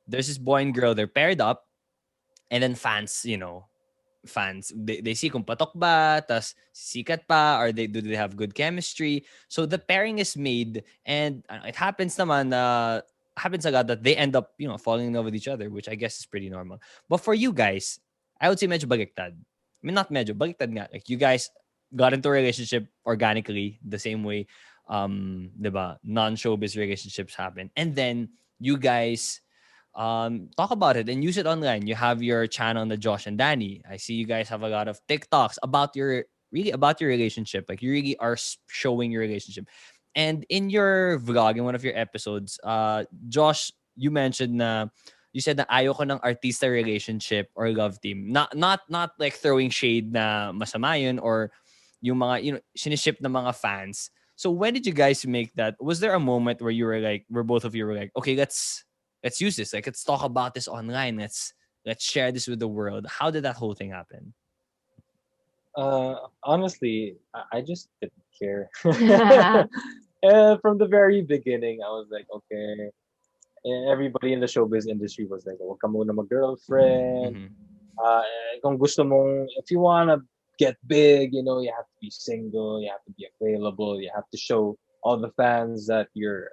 there's this boy and girl, they're paired up, and then fans, they see kung patok ba, tas sikat pa, or do they have good chemistry. So the pairing is made, and it happens a lot that they end up, falling in love with each other, which I guess is pretty normal. But for you guys, I would say medyo baliktad. I mean, not medyo, baliktad nga. Like, you guys got into a relationship organically, the same way, diba, non-showbiz relationships happen. And then you guys talk about it and use it online. You have your channel, the Josh and Dani. I see you guys have a lot of TikToks about your relationship. Like, you really are showing your relationship. And in your vlog, in one of your episodes, Josh, you said na ayaw ko ng artista relationship or love team. Not like throwing shade na masama yun, or yung mga, siniship ng mga fans. So when did you guys make that? Was there a moment where where both of you were like, okay, let's use this. Like, let's talk about this online. Let's share this with the world. How did that whole thing happen? Honestly, I just didn't care. From the very beginning, I was like, okay. And everybody in the showbiz industry was like, "Huwag ka muna mag-girlfriend. Mm-hmm. Uh, kung gusto mong, if you wanna get big, you have to be single. You have to be available. You have to show all the fans that you're,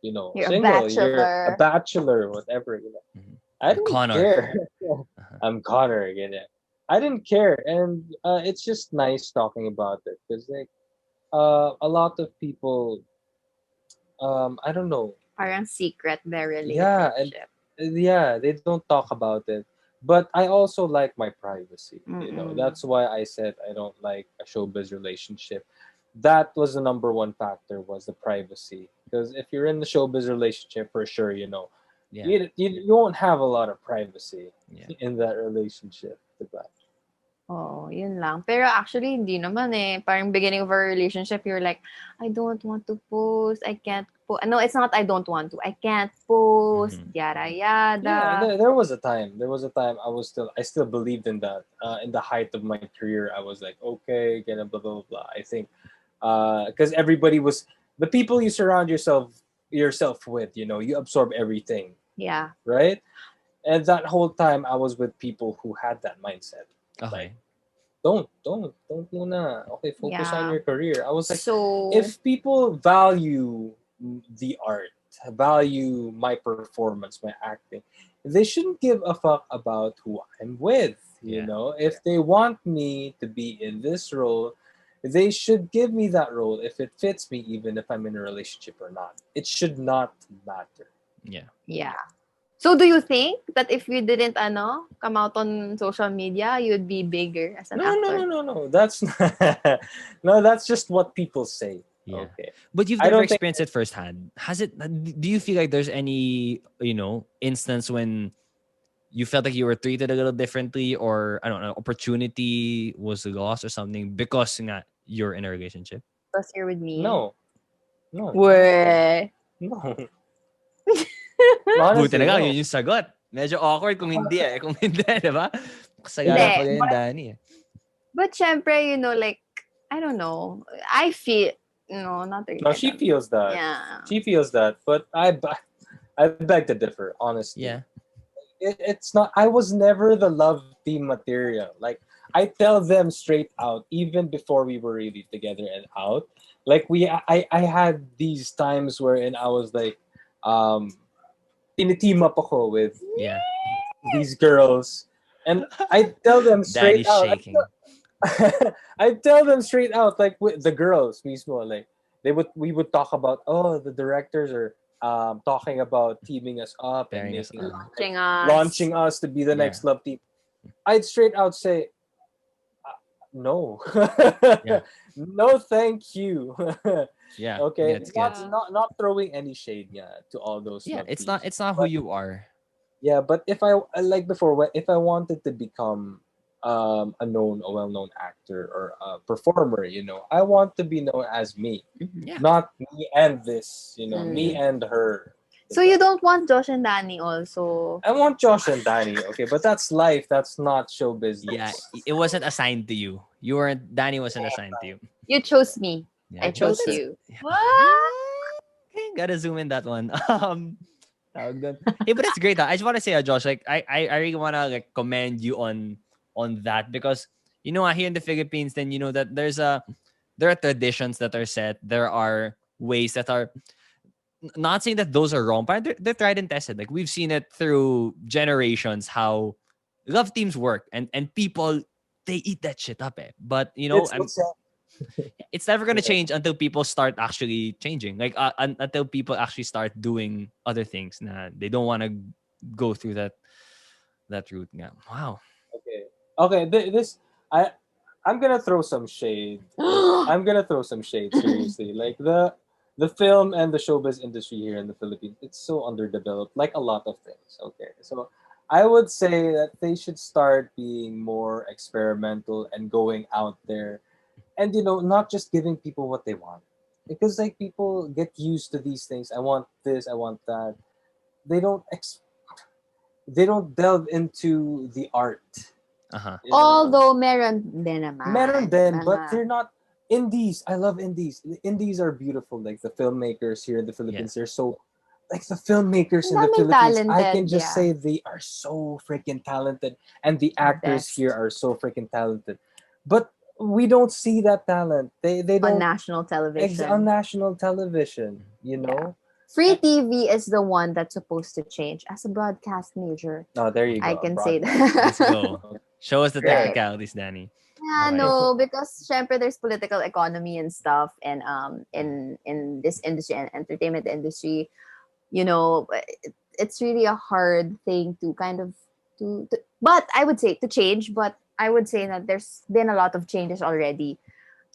You're a single. You're a bachelor. bachelor, whatever. Mm-hmm. I You're didn't Connor. care. Uh-huh. I'm Connor again. Yeah. I didn't care, and it's just nice talking about it because like a lot of people, I don't know. Parang secret their Yeah, and relationship. yeah, they don't talk about it. But I also like my privacy. Mm-mm. That's why I said I don't like a showbiz relationship. That was the number one factor, was the privacy. Because if you're in the showbiz relationship, for sure, Yeah. you won't have a lot of privacy Yeah. in that relationship. Diba? Oh, yun lang. Pero actually, hindi naman eh. Parang beginning of our relationship, you're like, I don't want to post. I can't post. No, it's not I don't want to. I can't post. Mm-hmm. Yada, Yeah, yada. there was a time. There was a time I still believed in that. In the height of my career, I was like, okay, get a blah blah blah. I think because everybody was the people you surround yourself with. You absorb everything, Yeah. right? And that whole time, I was with people who had that mindset. Like, Okay. don't muna. Okay, focus on Yeah. your career. I was like, So, if people value the art, value my performance, my acting, they shouldn't give a fuck about who I'm with. Yeah. If they want me to be in this role, they should give me that role if it fits me, even if I'm in a relationship or not. It should not matter. Yeah. yeah. So, do you think that if you didn't, come out on social media, you'd be bigger as an No, no, no, actor? no, no. That's no. That's just what people say. Yeah. Okay. But you've I never don't think. experienced it firsthand. Do you feel like there's any, instance when you felt like you were treated a little differently, or I don't know, opportunity was lost or something because nga you're in a relationship? Because you're with me. No, no, Weh. no. Buti Honestly, na lang, no. yun yung sagot. Medyo awkward kung hindi eh. Kung hindi, di ba? Kasagaran pa Hindi. ganyan, Dani eh. But syempre, like, I don't know. I feel, no, not really. No, I she don't. feels that. Yeah. She feels that, but I beg to differ. Honestly, Yeah. it's not. I was never the love team material. Like, I tell them straight out, even before we were really together and out. Like, I had these times wherein I was like, um, in a team up ako with Yeah. these girls, and I tell them straight Danny's out. shaking. I tell them straight out, like with the girls, mismo, like we would talk about, oh, the directors are talking about teaming us up and Pairing us making on. Launching us. launching us to be the Yeah. next love team. I'd straight out say, no, Yeah. no, thank you. Yeah. Okay, Gets gets. not throwing any shade, yeah, to all those Yeah, love it's teams. not who But you are. yeah, but if like before, if I wanted to become a well-known actor or a performer, I want to be known as me, Mhm. Yeah. not me and this, me Mm. and her. So you don't want Josh and Danny also? I want Josh and Danny, okay, but that's life. That's not show Yeah, business. it wasn't assigned to you. You weren't Danny wasn't assigned to you. You chose me. Yeah. I But chose that's you. Yeah. What? Okay, gotta zoom in that one. Tawag dun. Hey, but it's great. I just want to say, Josh, like I really wanna like commend you on that because here in the Philippines, then that there are traditions that are set. There are ways that are not saying that those are wrong, but they're tried and tested. Like we've seen it through generations how love teams work, and people they eat that shit up. But it's it's never gonna yeah. change until people start actually changing. Like until people actually start doing other things. Nah, they don't want to go through that route. Yeah. Wow. Okay. Okay. This I I'm gonna throw some shade. I'm gonna throw some shade. Seriously, like the film and the showbiz industry here in the Philippines, it's so underdeveloped. Like a lot of things. Okay, so I would say that they should start being more experimental and going out there, and not just giving people what they want, because like people get used to these things. I want this. I want that. They don't. They don't delve into the art. Uh-huh. Although meron din Meron naman din, but mga they're not indies. I love indies. The indies are beautiful. Like the filmmakers here in the Yeah. Philippines, they're so like the filmmakers ang in the daming Philippines. I talented, can just yeah. say they are so freaking talented, and the The actors best here are so freaking talented. But we don't see that talent. They on don't national on television. national television. Yeah. Free TV is the one that's supposed to change. As a broadcast major, Oh, there you I go. can say Broadcast. Let's that. go. Show us the Right. technicalities, Danny. I Yeah, like. no, because syempre there's political economy and stuff, and in this industry and entertainment industry, it's really a hard thing to kind of but I would say to change, but I would say that there's been a lot of changes already.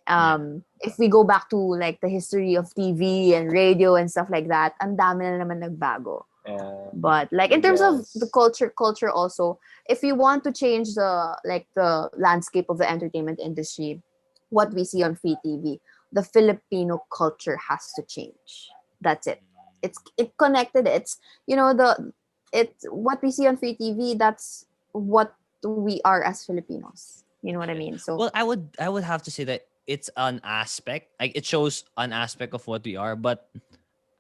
Yeah. If we go back to like the history of TV and radio and stuff like that, ang dami na naman nagbago. Yeah. But like in terms of the Yes. culture also, if you want to change the landscape of the entertainment industry, what we see on free TV, the Filipino culture has to change. That's it. It connected. It's what we see on free TV. That's what we are as Filipinos. You know what I Yeah. mean? So Well, I would have to say that it's an aspect. Like it shows an aspect of what we are, but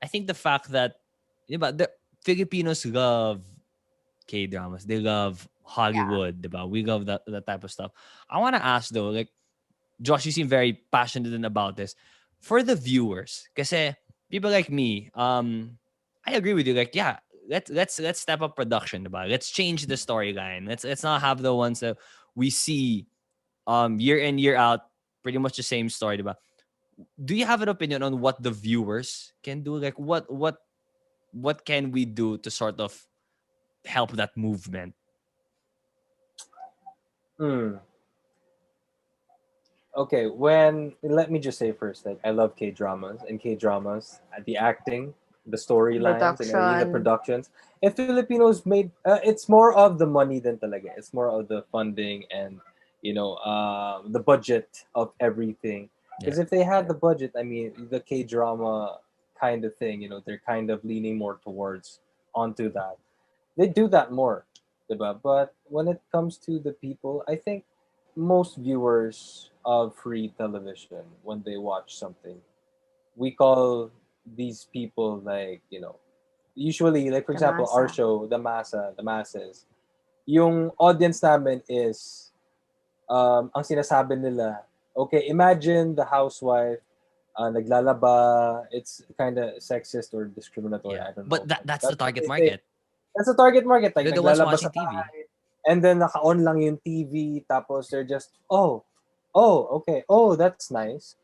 I think the fact that the Filipinos love K dramas. They love yeah, Hollywood, diba? We love that type of stuff. I want to ask though, like Josh, you seem very passionate about this. For the viewers, because people like me, I agree with you. Like, yeah, let's step up production, diba? Let's change the storyline. Let's not have the ones that we see year in year out, pretty much the same story, diba? Do you have an opinion on what the viewers can do? Like, what can we do to sort of help that movement? Hmm. Okay, when let me just say first, like I love K dramas and K dramas, the acting, the storylines, and everything, the production. productions. If Filipinos made, it's more of the money than talaga. It's more of the funding and the budget of everything. Yeah. Because if they had the budget, I mean, the K drama kind of thing, they're kind of leaning more towards onto that. They do that more, diba? But when it comes to the people, I think most viewers of free television, when they watch something, we call these people like, usually, like for The example, our masa. show, the masses, yung audience namin is, ang sinasabi nila, okay, imagine the housewife, naglalaba, it's kind of sexist or discriminatory, Yeah. I don't know. But that's the That's what target they say. market. That's a target market. Like, They're the ones naglalabas watching sa TV. bahay, and then naka-on lang yung TV, tapos they're just, okay, that's nice.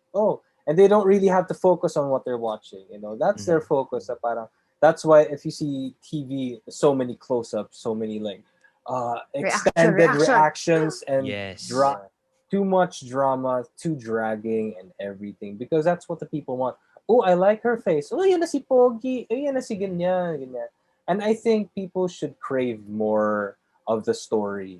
And they don't really have to focus on what they're watching. That's their focus. Parang, that's why if you see TV, so many close-ups, so many like extended reactions and Yes. too much drama, too dragging and everything, because that's what the people want. Oh, I like her face. Oh, yan na si Pogi. Oh, yan na si ganyan, ganyan. And I think people should crave more of the story.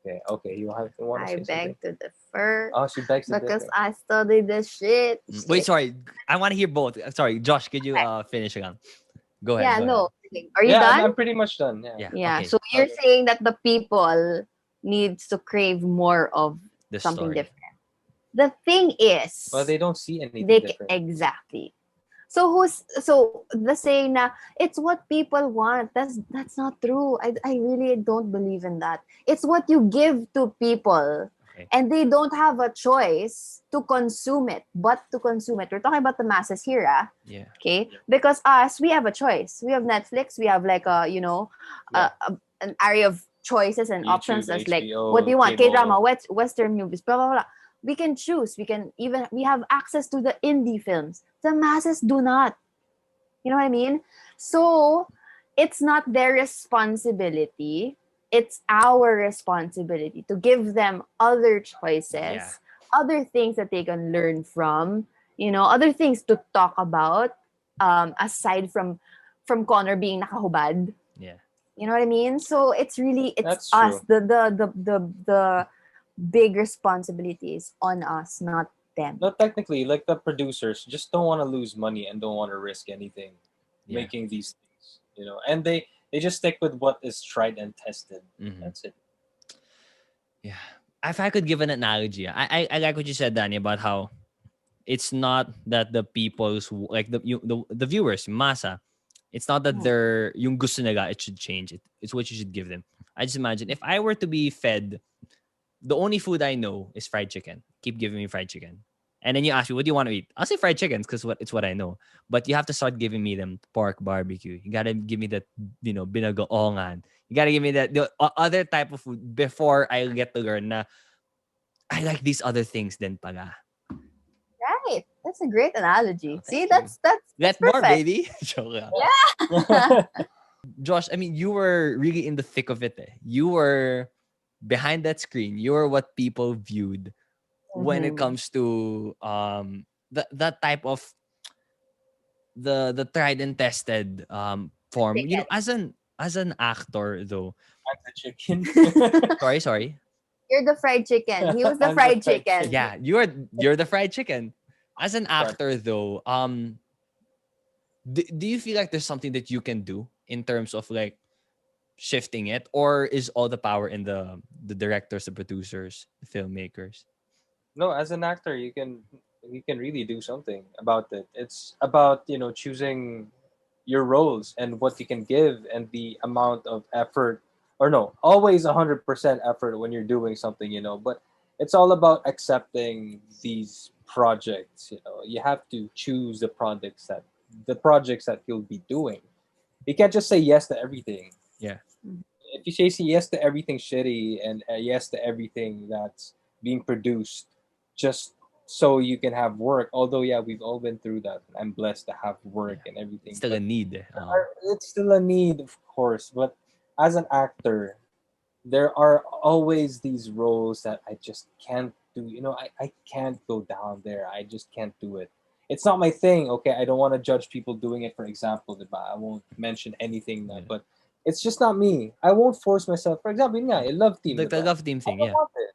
Okay. You want to I say something? beg to differ. Oh, she begs to Because differ. I studied this shit. Wait, sorry. I want to hear both. Sorry, Josh, could you finish again? Go ahead. Yeah, go no. ahead. Are you Yeah, done? I'm pretty much done. Yeah. Yeah. Okay. So you're Okay. saying that the people needs to crave more of The something story. different. The thing is, Well, they don't see anything they different. exactly. So the saying na it's what people want. That's not true. I really don't believe in that. It's what you give to people. Okay. And they don't have a choice to consume it, but to consume it. We're talking about the masses here, Yeah. okay? Because us, we have a choice. We have Netflix. We have like an area of choices and YouTube, options. That's like, HBO, what do you want? cable. K-drama, Western movies, blah, blah, blah. We can choose. We have access to the indie films. The masses do not. You know what I mean? So it's not their responsibility. It's our responsibility to give them other choices, Yeah. other things that they can learn from, other things to talk about, aside from Connor being nakahubad. Yeah. You know what I mean? So it's That's us. true. The big responsibility is on us, not them. No, technically, like the producers just don't want to lose money and don't want to risk anything Yeah. making these things, and they just stick with what is tried and tested. Mhm. That's it. Yeah. If I could give an analogy, I like what you said, Danny, about how it's not that the people's like the viewers, masa. It's not that they're yung gusto nila, it should change. It's what you should give them. I just imagine if I were to be fed, the only food I know is fried chicken. Keep giving me fried chicken. And then you ask me, what do you want to eat? I'll say fried chickens because it's what I know. But you have to start giving me them pork barbecue. You gotta give me that, binagoongan. You gotta give me that the other type of food before I get to learn na I like these other things then pala. Right. That's a great analogy. Oh, See, thank you. that's Get more, perfect. baby. Joke lang. Yeah. Josh, I mean, you were really in the thick of it. You were behind that screen. You were what people viewed when it Mhm. comes to that type of the tried and tested form. Chicken. As an actor though. I'm the chicken. Sorry. You're the fried chicken. He was the I'm the fried fried chicken. Yeah, you're the fried chicken. As an actor though, do you feel like there's something that you can do in terms of like shifting it, or is all the power in the directors, the producers, the filmmakers? No, as an actor, you can really do something about it. It's about choosing your roles and what you can give and the amount of effort, or no, always 100% effort when you're doing something. But it's all about accepting these projects. You have to choose the projects that you'll be doing. You can't just say yes to everything. Yeah. If you say yes to everything shitty and yes to everything that's being produced just so you can have work, although yeah, we've all been through that. I'm blessed to have work and everything. It's still a need. It's still a need, of course. But as an actor, there are always these roles that I just can't do. I can't go down there. I just can't do it. It's not my thing. Okay, I don't want to judge people doing it. For example, diba? I won't mention anything now, but it's just not me. I won't force myself. For example, I love team. The diba? love team thing, I don't yeah. want it.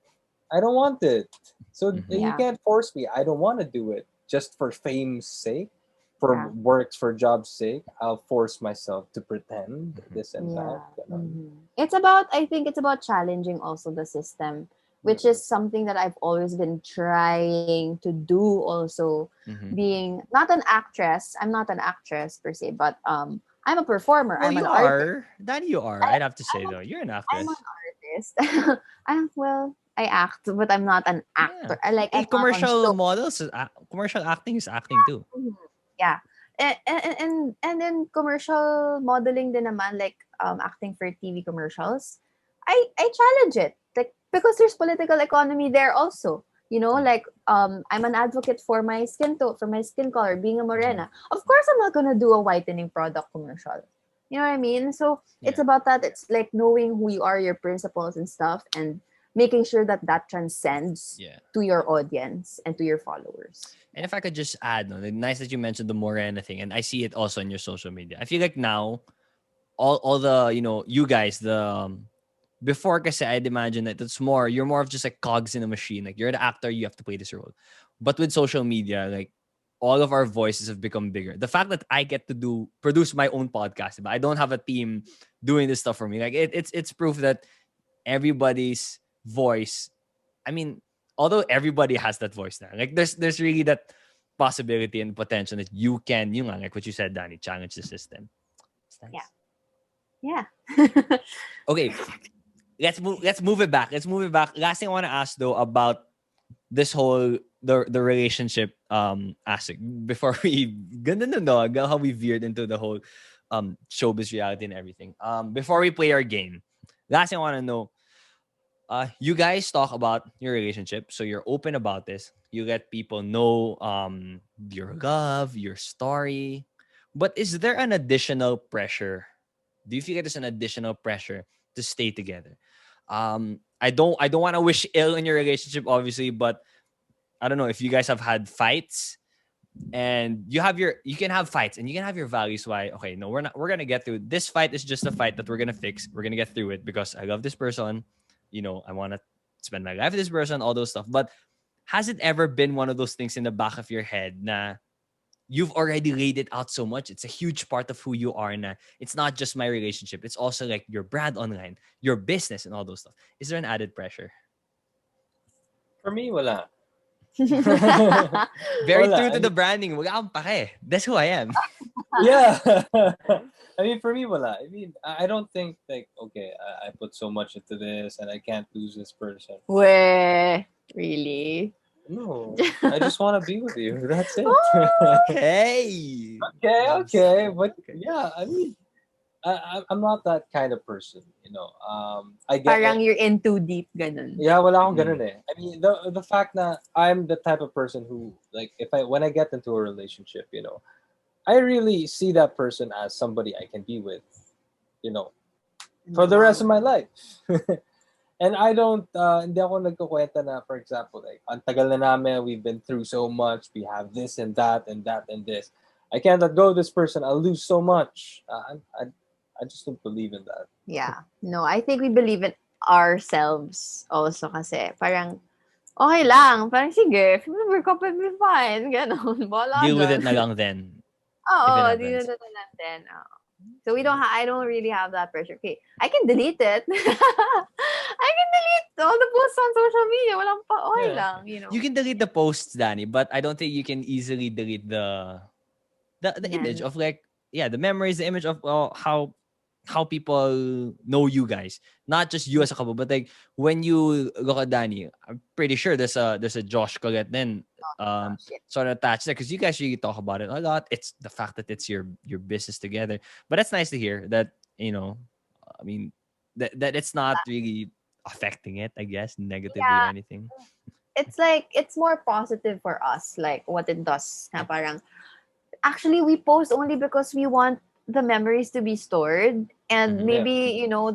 I don't want it. So Mhm. you Yeah. can't force me. I don't want to do it just for fame's sake, for Yeah. works, for job's sake. I'll force myself to pretend Mhm. this and Yeah. that. Mhm. I think it's about challenging also the system, which is something that I've always been trying to do also. Mhm. Being not an actress, I'm not an actress per se, but I'm a performer. Well, I'm an you artist. are. Danny, you are. I'd have to say though, you're an actress. I'm an artist. I act, but I'm not an actor. Yeah. I'm not on Commercial show. models, commercial acting is acting too. Mhm. Yeah. And and then commercial modeling din naman, like acting for TV commercials. I challenge it, like, because there's political economy there also. You know, Yeah. like I'm an advocate for my skin tone, for my skin color, being a morena. Of course, I'm not gonna do a whitening product commercial. You know what I mean? So it's Yeah. about that. It's like knowing who you are, your principles and stuff, and making sure that that transcends Yeah. to your audience and to your followers. And if I could just add, no, nice that you mentioned the Morena thing, and I see it also on your social media. I feel like now, all the, you guys, the before, kasi I'd imagine that you're more of just like cogs in a machine. Like, you're the actor, you have to play this role. But with social media, like, all of our voices have become bigger. The fact that I get to produce my own podcast, but I don't have a team doing this stuff for me. Like, it's proof that everybody's voice, I mean, although everybody has that voice now, like, there's really that possibility and potential that you can, like what you said, Dani, challenge the system. It's nice. Yeah. Okay, let's move it back. Let's move it back. Last thing I want to ask though about this whole the relationship aspect before we ganda na no, how we veered into the whole showbiz reality and everything. Before we play our game, last thing I want to know, you guys talk about your relationship, so you're open about this. You let people know your love, your story. But is there an additional pressure? Do you feel like there's an additional pressure to stay together? I don't want to wish ill in your relationship, obviously, but I don't know if you guys have had fights, and you can have fights and you can have your values. Why? Okay, no, we're gonna get through this fight. Is just a fight that we're gonna fix. We're gonna get through it because I love this person. I want to spend my life with this person, all those stuff. But has it ever been one of those things in the back of your head na you've already laid it out so much? It's a huge part of who you are na. It's not just my relationship. It's also like your brand online, your business, and all those stuff. Is there an added pressure? For me, wala. Very Wala. true to the branding. Wala akong pake. That's who I am. Yeah. I mean, for me, wala. I mean, I don't think like, okay, I put so much into this and I can't lose this person. Weh, really? No, I just want to be with you. That's it. Hey. Okay. But yeah, I mean, I'm not that kind of person, I get Parang it. you're in too deep, ganun. Yeah, wala akong ganun eh. I mean, the fact that I'm the type of person who, like, when I get into a relationship, I really see that person as somebody I can be with, you know, for the rest of my life. And I don't, hindi ako nagkukwenta na, for example, like, ang tagal na namin, we've been through so much, we have this and that and that and this. I can't let go of this person, I'll lose so much. I just don't believe in that. Yeah. No, I think we believe in ourselves also kasi parang okay lang. Parang sige, if we break up, it'll be fine. Ganon. Bala Deal with it dyan. na lang then. Oo, If it di na happens. lang din. Oo. So I don't really have that pressure. Okay, I can delete it. I can delete all the posts on social media. Walang pa, okay Yeah. lang, You can delete the posts, Danny, but I don't think you can easily delete the image Yan. of, like, the memories, the image of how people know you guys, not just you as a couple, but like when you look at Danny, I'm pretty sure there's a Josh Colet then Shit. sort of attached there because you guys really talk about it a lot. It's the fact that it's your business together, but that's nice to hear that I mean that it's not really affecting it, I guess, negatively or Yeah, anything. it's like, it's more positive for us, like what it does. Na parang, actually, we post only because we want the memories to be stored. And Mhm. maybe,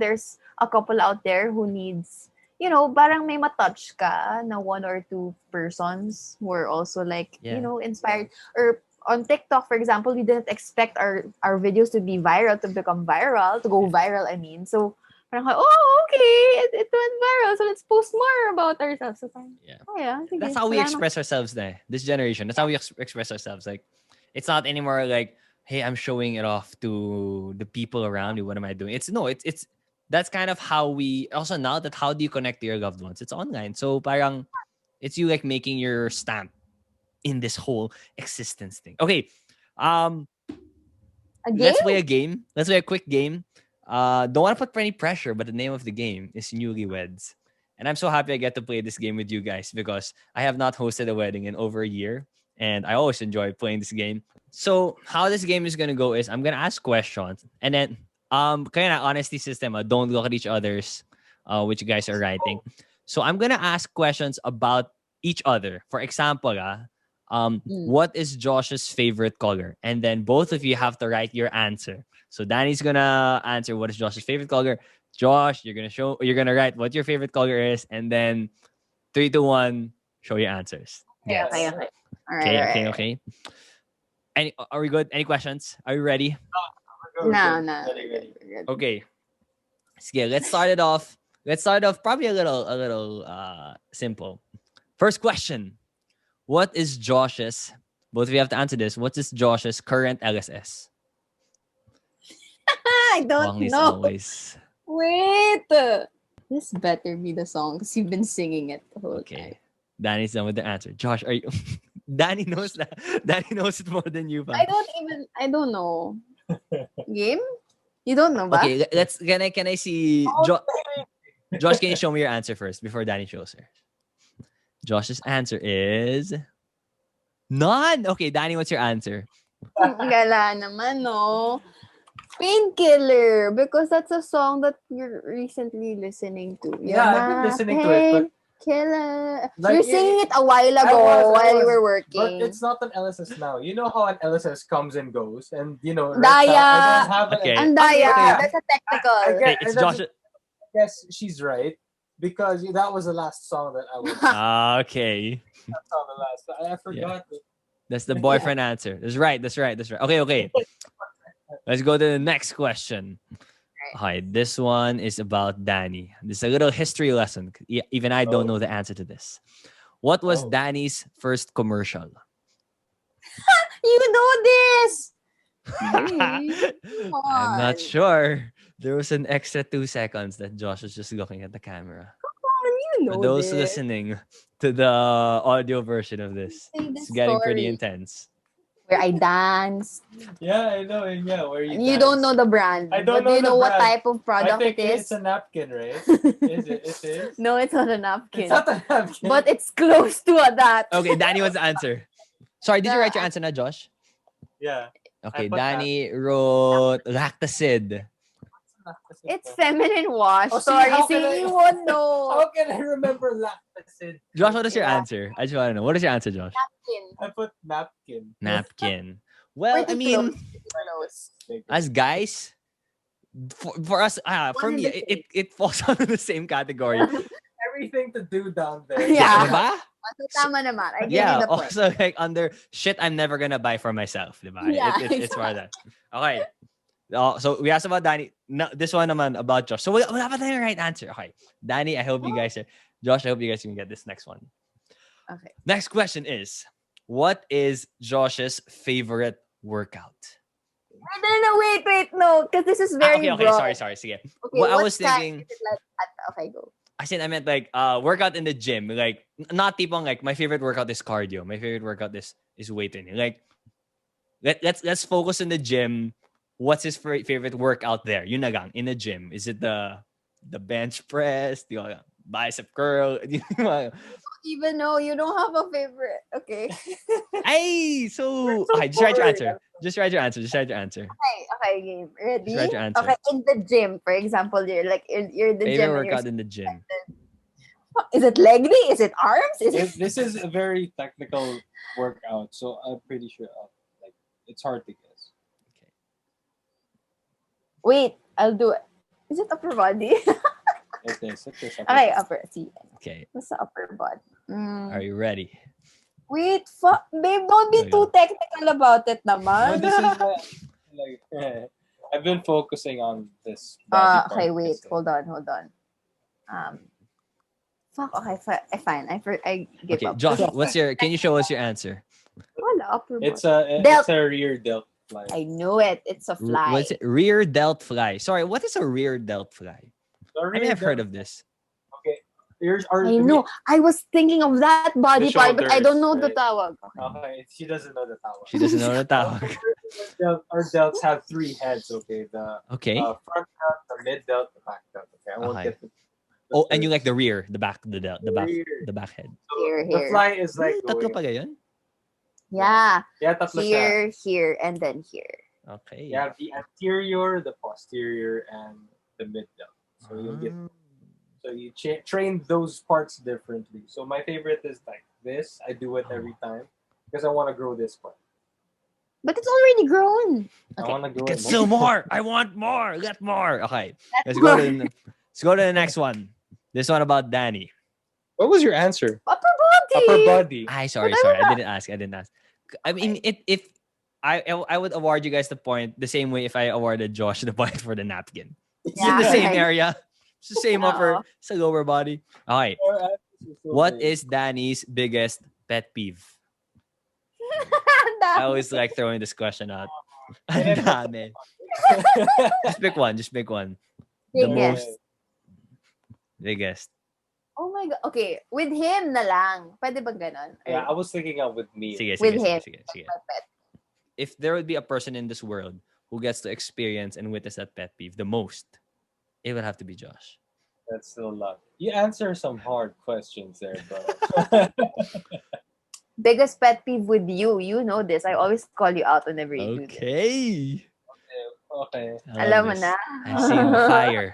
there's a couple out there who needs, parang may matouch ka na one or two persons who are also like, Yeah. inspired. Or on TikTok, for example, we didn't expect our videos to be viral, to become viral, to go viral, I mean. So, parang, oh, okay, it went viral. So let's post more about ourselves. So parang, Yeah. oh yeah, sige, That's how we wala nang- express ourselves now. This generation. That's how we express ourselves. Like, it's not anymore like, hey, I'm showing it off to the people around me. What am I doing? It's that's kind of how we also now that how do you connect to your loved ones? It's online. So parang it's you like making your stamp in this whole existence thing. Okay. Um A let's game? play a game. Let's play a quick game. Don't want to put any pressure, but the name of the game is Newlyweds. And I'm so happy I get to play this game with you guys because I have not hosted a wedding in over a year. and I always enjoy playing this game. So how this game is gonna go is I'm gonna ask questions, and then kind of honesty system. Don't look at each other's which you guys are writing. So I'm gonna ask questions about each other. For example, what is Josh's favorite color? And then both of you have to write your answer. So Danny's gonna answer what is Josh's favorite color. Josh, you're gonna write what your favorite color is, and then 3, 2, 1, show your answers. Okay, Yes. okay. All right. Okay. Are we good? Any questions? Are you ready? No. Ready. Okay. Sige, let's start it off. Probably a little simple. First question. What is Josh's, both of you have to answer this, what is Josh's current LSS? I don't Wang is know. always. Wait. This better be the song because you've been singing it the whole time. Okay. Danny's done with the answer. Josh, are you Danny knows that. Danny knows it more than you. I don't know. Game? You don't know ba? Okay, can I see Josh, can you show me your answer first before Danny shows her? Josh's answer is none. Okay, Danny, what's your answer? Gala naman, no. Painkiller, because that's a song that you're recently listening to. Yeah, I've been listening to it, but Killer. Like, You're singing it a while ago I while you was, were but working. it's not an LSS now. You know how an LSS comes and goes, and right Daya. now, I don't have an Okay. Andaya, Okay. that's a technical. I Okay, it's Josh. guess she's right because that was the last song that I was. Okay. That's not the last. I forgot. it. That's the boyfriend answer. That's right. Okay. Let's go to the next question. Hi, this one is about Danny. This is a little history lesson. Even I don't know the answer to this. What was Danny's first commercial? You know this. I'm not sure. There was an extra 2 seconds that Josh was just looking at the camera. You know For those this. listening to the audio version of this, Say the it's getting pretty story. intense. Where I dance. Yeah, I know. Yeah, where You don't know the brand. I don't but do you know know the what brand. type of I product think it is? it's a napkin, right? Is it? It is. No, it's not a napkin. It's not a napkin. But it's close to that. Okay, Danny, what's the answer? Sorry, did you write your answer now, Josh? Yeah. Okay, put Danny wrote Lactacid. It's feminine wash. Oh, see, Sorry, how can I- you won't know. How can I remember lactacid? Josh, what is your Yeah. answer? I just want to know. What is your answer, Josh? I put napkin. Napkin. Well, I Pretty mean, close. as guys, for us, for One me, and the it falls under the same category. Everything to do down there. Yeah. Diba? So, tama naman. I give Yeah, you the point. also like under shit I'm never gonna buy for myself. Diba? Yeah, It's for that. Okay. So we asked about Danny. No, this one naman about Josh. So wala pa tayong right answer. Okay. Danny, I hope you guys are. Josh, I hope you guys can get this next one. Okay. Next question is, what is Josh's favorite workout? No, wait, no. Because this is very Okay, broad. sorry. Sige. Okay, Well, I what was time thinking, is it like okay, go. I meant like workout in the gym. Like not tipong like my favorite workout is cardio. My favorite workout is weight training. Like let's focus in the gym. What's his favorite workout there? Yun na gang, in the gym. Is it the bench press? The bicep curl? Even though you don't have a favorite. Okay. Ay, so so okay, just write your boring. answer. Just write your answer. Okay, game. Ready? Just write your answer. Okay, in the gym, for example, you're in the Favorite gym. workout in the gym. Is it leg day? Is it arms? Is it This is a very technical workout, so I'm pretty sure like it's hard to guess. Wait, I'll do it. Is it upper body? It is. Okay, upper. See, Okay, what's the upper body? are you ready? Wait, babe, don't be Okay. too technical about it No, naman. this is like I've been focusing on this. body Okay, part wait, kasi. hold on. Okay, fine. I give Okay, up. Josh, can you show us your answer? Wala, upper body. It's a Delt. rear delt fly. I knew it. It's a fly. What's it? Rear delt fly. Sorry, what is a rear delt fly? The I rear mean, I've heard delt- of this. Okay, here's our. I know. I was thinking of that body The part, but I don't know shoulders, the tawag. Okay, she doesn't know the towel. She doesn't know the tawag. Our delts have 3 heads. Okay, the Okay. front delt, the mid delt, the back delt. Okay, I won't Okay. get the Oh, and you like the rear, the back, the back Rear. head. So Here, the here. fly is like Tatlo going. pala yun? Yeah. Yeah, tatlo siya. Here, and then here. Okay. You have the anterior, the posterior, and the middle. So you'll get Ah. so you train those parts differently. So my favorite is like this. I do it every time because I want to grow this part. But it's already grown. I Okay. want to grow Get it still more. I want more. Get more. Okay. Let's go to the next one. This one about Dani. What was your answer? Upper body. Upper body. Sorry. But I I didn't ask. I mean, if I would award you guys the point the same way if I awarded Josh the point for the napkin. It's in the Yeah. same area. It's the same upper, Oo. it's the lower body. Okay. Your answers are so What vague. is Dani's biggest pet peeve? Ang dami. I always like throwing this question out. Ang dami. Just pick one. The Biggest. most biggest. Oh my God. Okay. With him na lang. Pwede ba ganon? Or Yeah, I was thinking of with me. Sige, With sige, him. sige, sige. my pet? If there would be a person in this world who gets to experience and witness that pet peeve the most, it would have to be Josh. That's still a lot. You answer some hard questions there, bro. Biggest pet peeve with you. You know this. I always call you out whenever you do this. Okay. Okay. I love Alam mo this. na. I've seen the fire.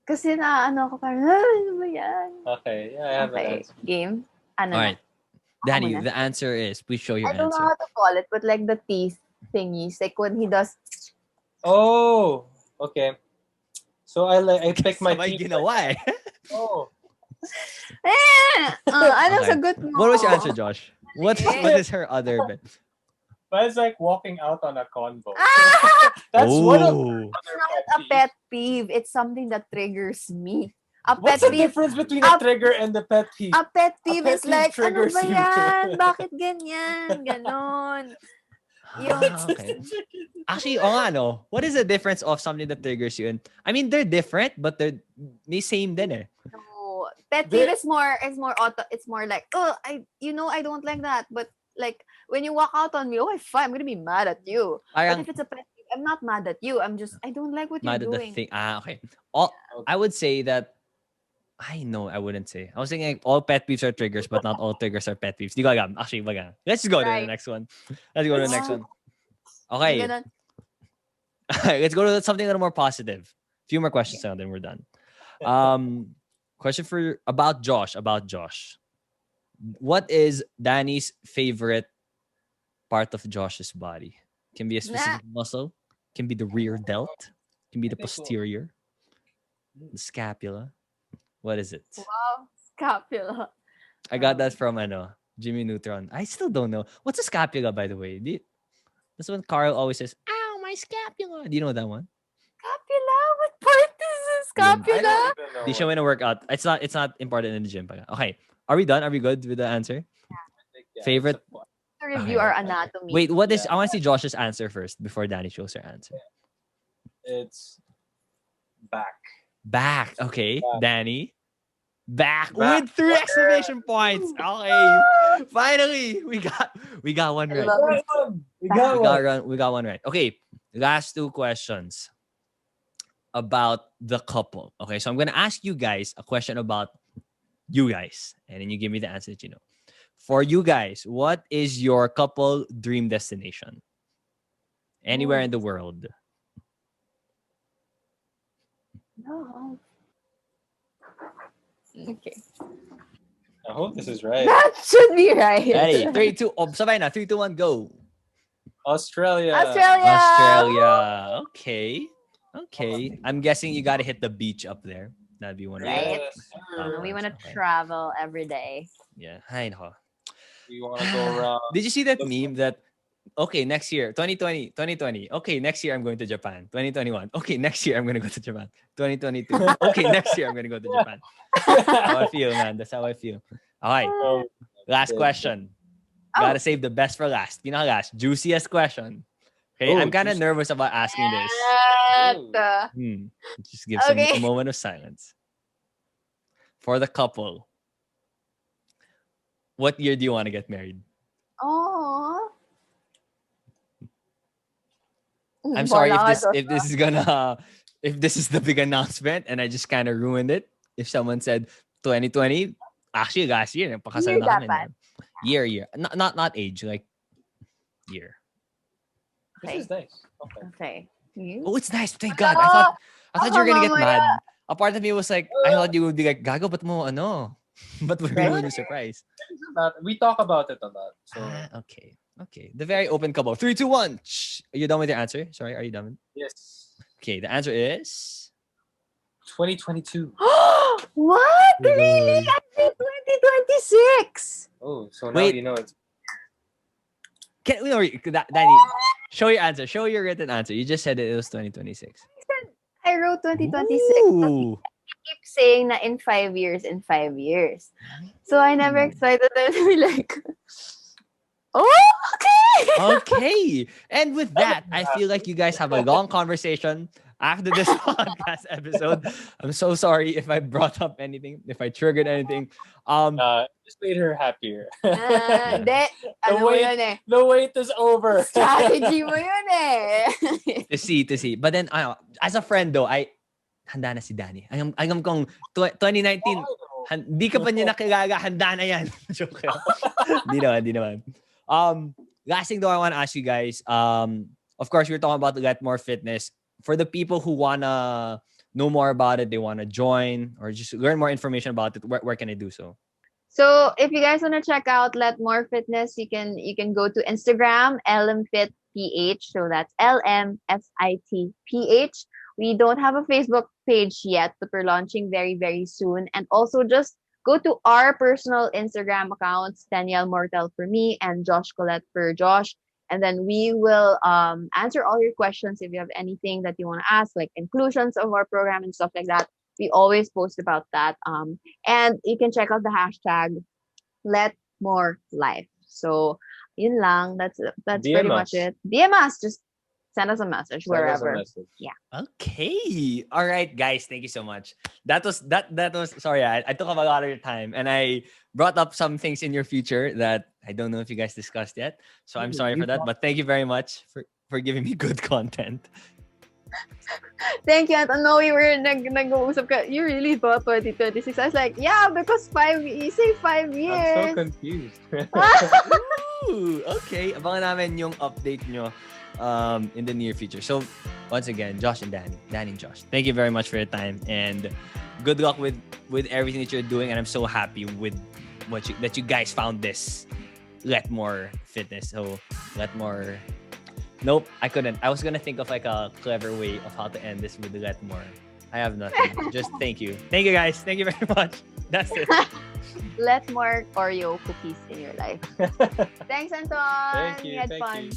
Kasi ano ako parang, ano ba yan? Okay. Yeah, I have an Okay. answer. Game? Ano All na? right. Danny, muna. the answer is, please show your I don't know answer. how to call it, but like the teeth thingies. Like when he does, Oh, okay. So I pick my Sabay teeth. ginawa eh. Oh, ano Okay. sagot mo? What was your answer, Josh? What is her other bit? but it's like walking out on a convo. Ah! That's one of Oh. It's not a pet peeve. It's something that triggers me. A pet What's the peeve. difference between a Up- trigger and the pet peeve? A pet peeve pet is peeve like, ano triggers ba you. yan? Bakit ganyan? Ganon. Yung, Okay. Actually, nga, no? What is the difference of something that triggers you? And I mean, they're different, but they're may same din eh. no, pet peeve is more auto. It's more like, oh, I don't like that. But like when you walk out on me, oh, fine, I'm gonna be mad at you. But Parang if it's a pet peeve, I'm not mad at you. I don't like what you're mad at the doing. thing. Okay. I would say that I wouldn't say. I was thinking like, all pet peeves are triggers, but not all triggers are pet peeves. Di ko alam. Actually, baga. Let's just go to the Right. next one. Let's go to the next Wow. one. Okay. Ganon. Let's go to something a little more positive. Few more questions now, then we're done. Question about Josh. What is Danny's favorite part of Josh's body? Can be a specific muscle. Can be the rear delt. Can be the posterior. The scapula. What is it? Wow, scapula. I got that from Jimmy Neutron. I still don't know. What's a scapula, by the way? That's what Carl always says. Ow, my scapula. Do you know that one? Scapula? What part is the scapula? Di siya a workout. It's not important in the gym. Okay. Are we done? Are we good with the answer? Favorite? To review our anatomy. Wait, what is? I want to see Josh's answer first before Danny shows her answer. It's back. Back. Okay. Back. Danny. Back Back. with 3 exclamation points. Okay. Finally, we got one right. love it. We got one right. Okay. Last 2 questions about the couple. Okay, so I'm gonna ask you guys a question about you guys, and then you give me the answer that you know. For you guys, what is your couple dream destination? Anywhere in the world. No. Okay. I hope this is right. That should be right. Ready? 3, 2, sabay na. 3, 2, 1, go. Australia. Australia. Okay. I'm guessing you gotta hit the beach up there. That'd be one of Right. the We want to Okay. travel every day. Yeah. Ay, nako. We want to go around. Did you see that meme that okay, next year, 2020. Okay, next year I'm going to Japan. 2021. Okay, next year I'm going to go to Japan. 2022. Okay, next year I'm going to go to Japan. That's how I feel, man. That's how I feel. All right. Oh, Last question. Gotta save the best for last. Pinaka-last. Juiciest question. Okay, Oh, I'm kind of juicy. nervous about asking this. But, Just give some Okay. a moment of silence. For the couple, what year do you want to get married? oh. I'm sorry if this is gonna if this is the big announcement and I just kind of ruined it. If someone said 2020, actually last year, napakasal Year na kami. dapat. Year. Not age, like year. This Okay. is nice. Okay. Okay. You? Oh, it's nice. Thank God. I thought you were gonna get mamaya. mad. A part of me was like, I thought you would be like, Gago, but mo ano? But we're Right. really surprised. We talk about it a lot. So Okay. The very open couple. 3, 2, 1. Shh. Are you done with your answer? Sorry, are you done? yes, Okay, the answer is 2022. What? Really? I think 2026. Oh, so now Wait. you know it's Danny, show your answer. Show your written answer. You just said it was 2026. I wrote 2026. Ooh. Keep saying na in 5 years, in 5 years. So I never expected them to be like, oh, okay. Okay. And with that, I feel like you guys have a long conversation after this podcast episode. I'm so sorry if I brought up anything, if I triggered anything. just made her happier. Hindi. Ano mo wait. yun eh? The wait is over. Strategy mo yun eh. To see. But then, as a friend though, handa na si Dani. Hanggang kong 2019, di ka pa niya nakilala, handa na yan. Joke lang. Di naman. Last thing though, I want to ask you guys, of course, we're talking about Let More Fitness. For the people who want to know more about it, they want to join or just learn more information about it, where can I do so? So if you guys want to check out Let More Fitness, you can go to Instagram, LMFitPH. So that's LMFITPH. We don't have a Facebook page yet, but we're launching very, very soon. And also just go to our personal Instagram accounts, Danielle Mortel for me and Josh Colet for Josh. And then we will answer all your questions if you have anything that you want to ask, like inclusions of our program and stuff like that. We always post about that. And you can check out the hashtag Let More Life. So yun lang. That's pretty much it. DM us. Just send us a message wherever. Yeah. Okay. All right, guys. Thank you so much. That was sorry, I took up a lot of your time and I brought up some things in your future that I don't know if you guys discussed yet. So I'm sorry for that. But thank you very much for giving me good content. Thank you, Anton. No, we were nag-uusap ka. You really thought 2026. I was like, yeah, because you say 5 years. I'm so confused. Ooh, okay. Abangan namin yung update nyo in the near future. So, once again, Josh and Dani and Josh, thank you very much for your time and good luck with everything that you're doing. And I'm so happy with that you guys found this Let More Fitness. So, Let More. Nope, I couldn't. I was gonna think of like a clever way of how to end this with Let More. I have nothing. Just thank you. Thank you, guys. Thank you very much. That's it. Let more Oreo cookies in your life. Thanks, Anton. Thank you. We had Thank fun. you.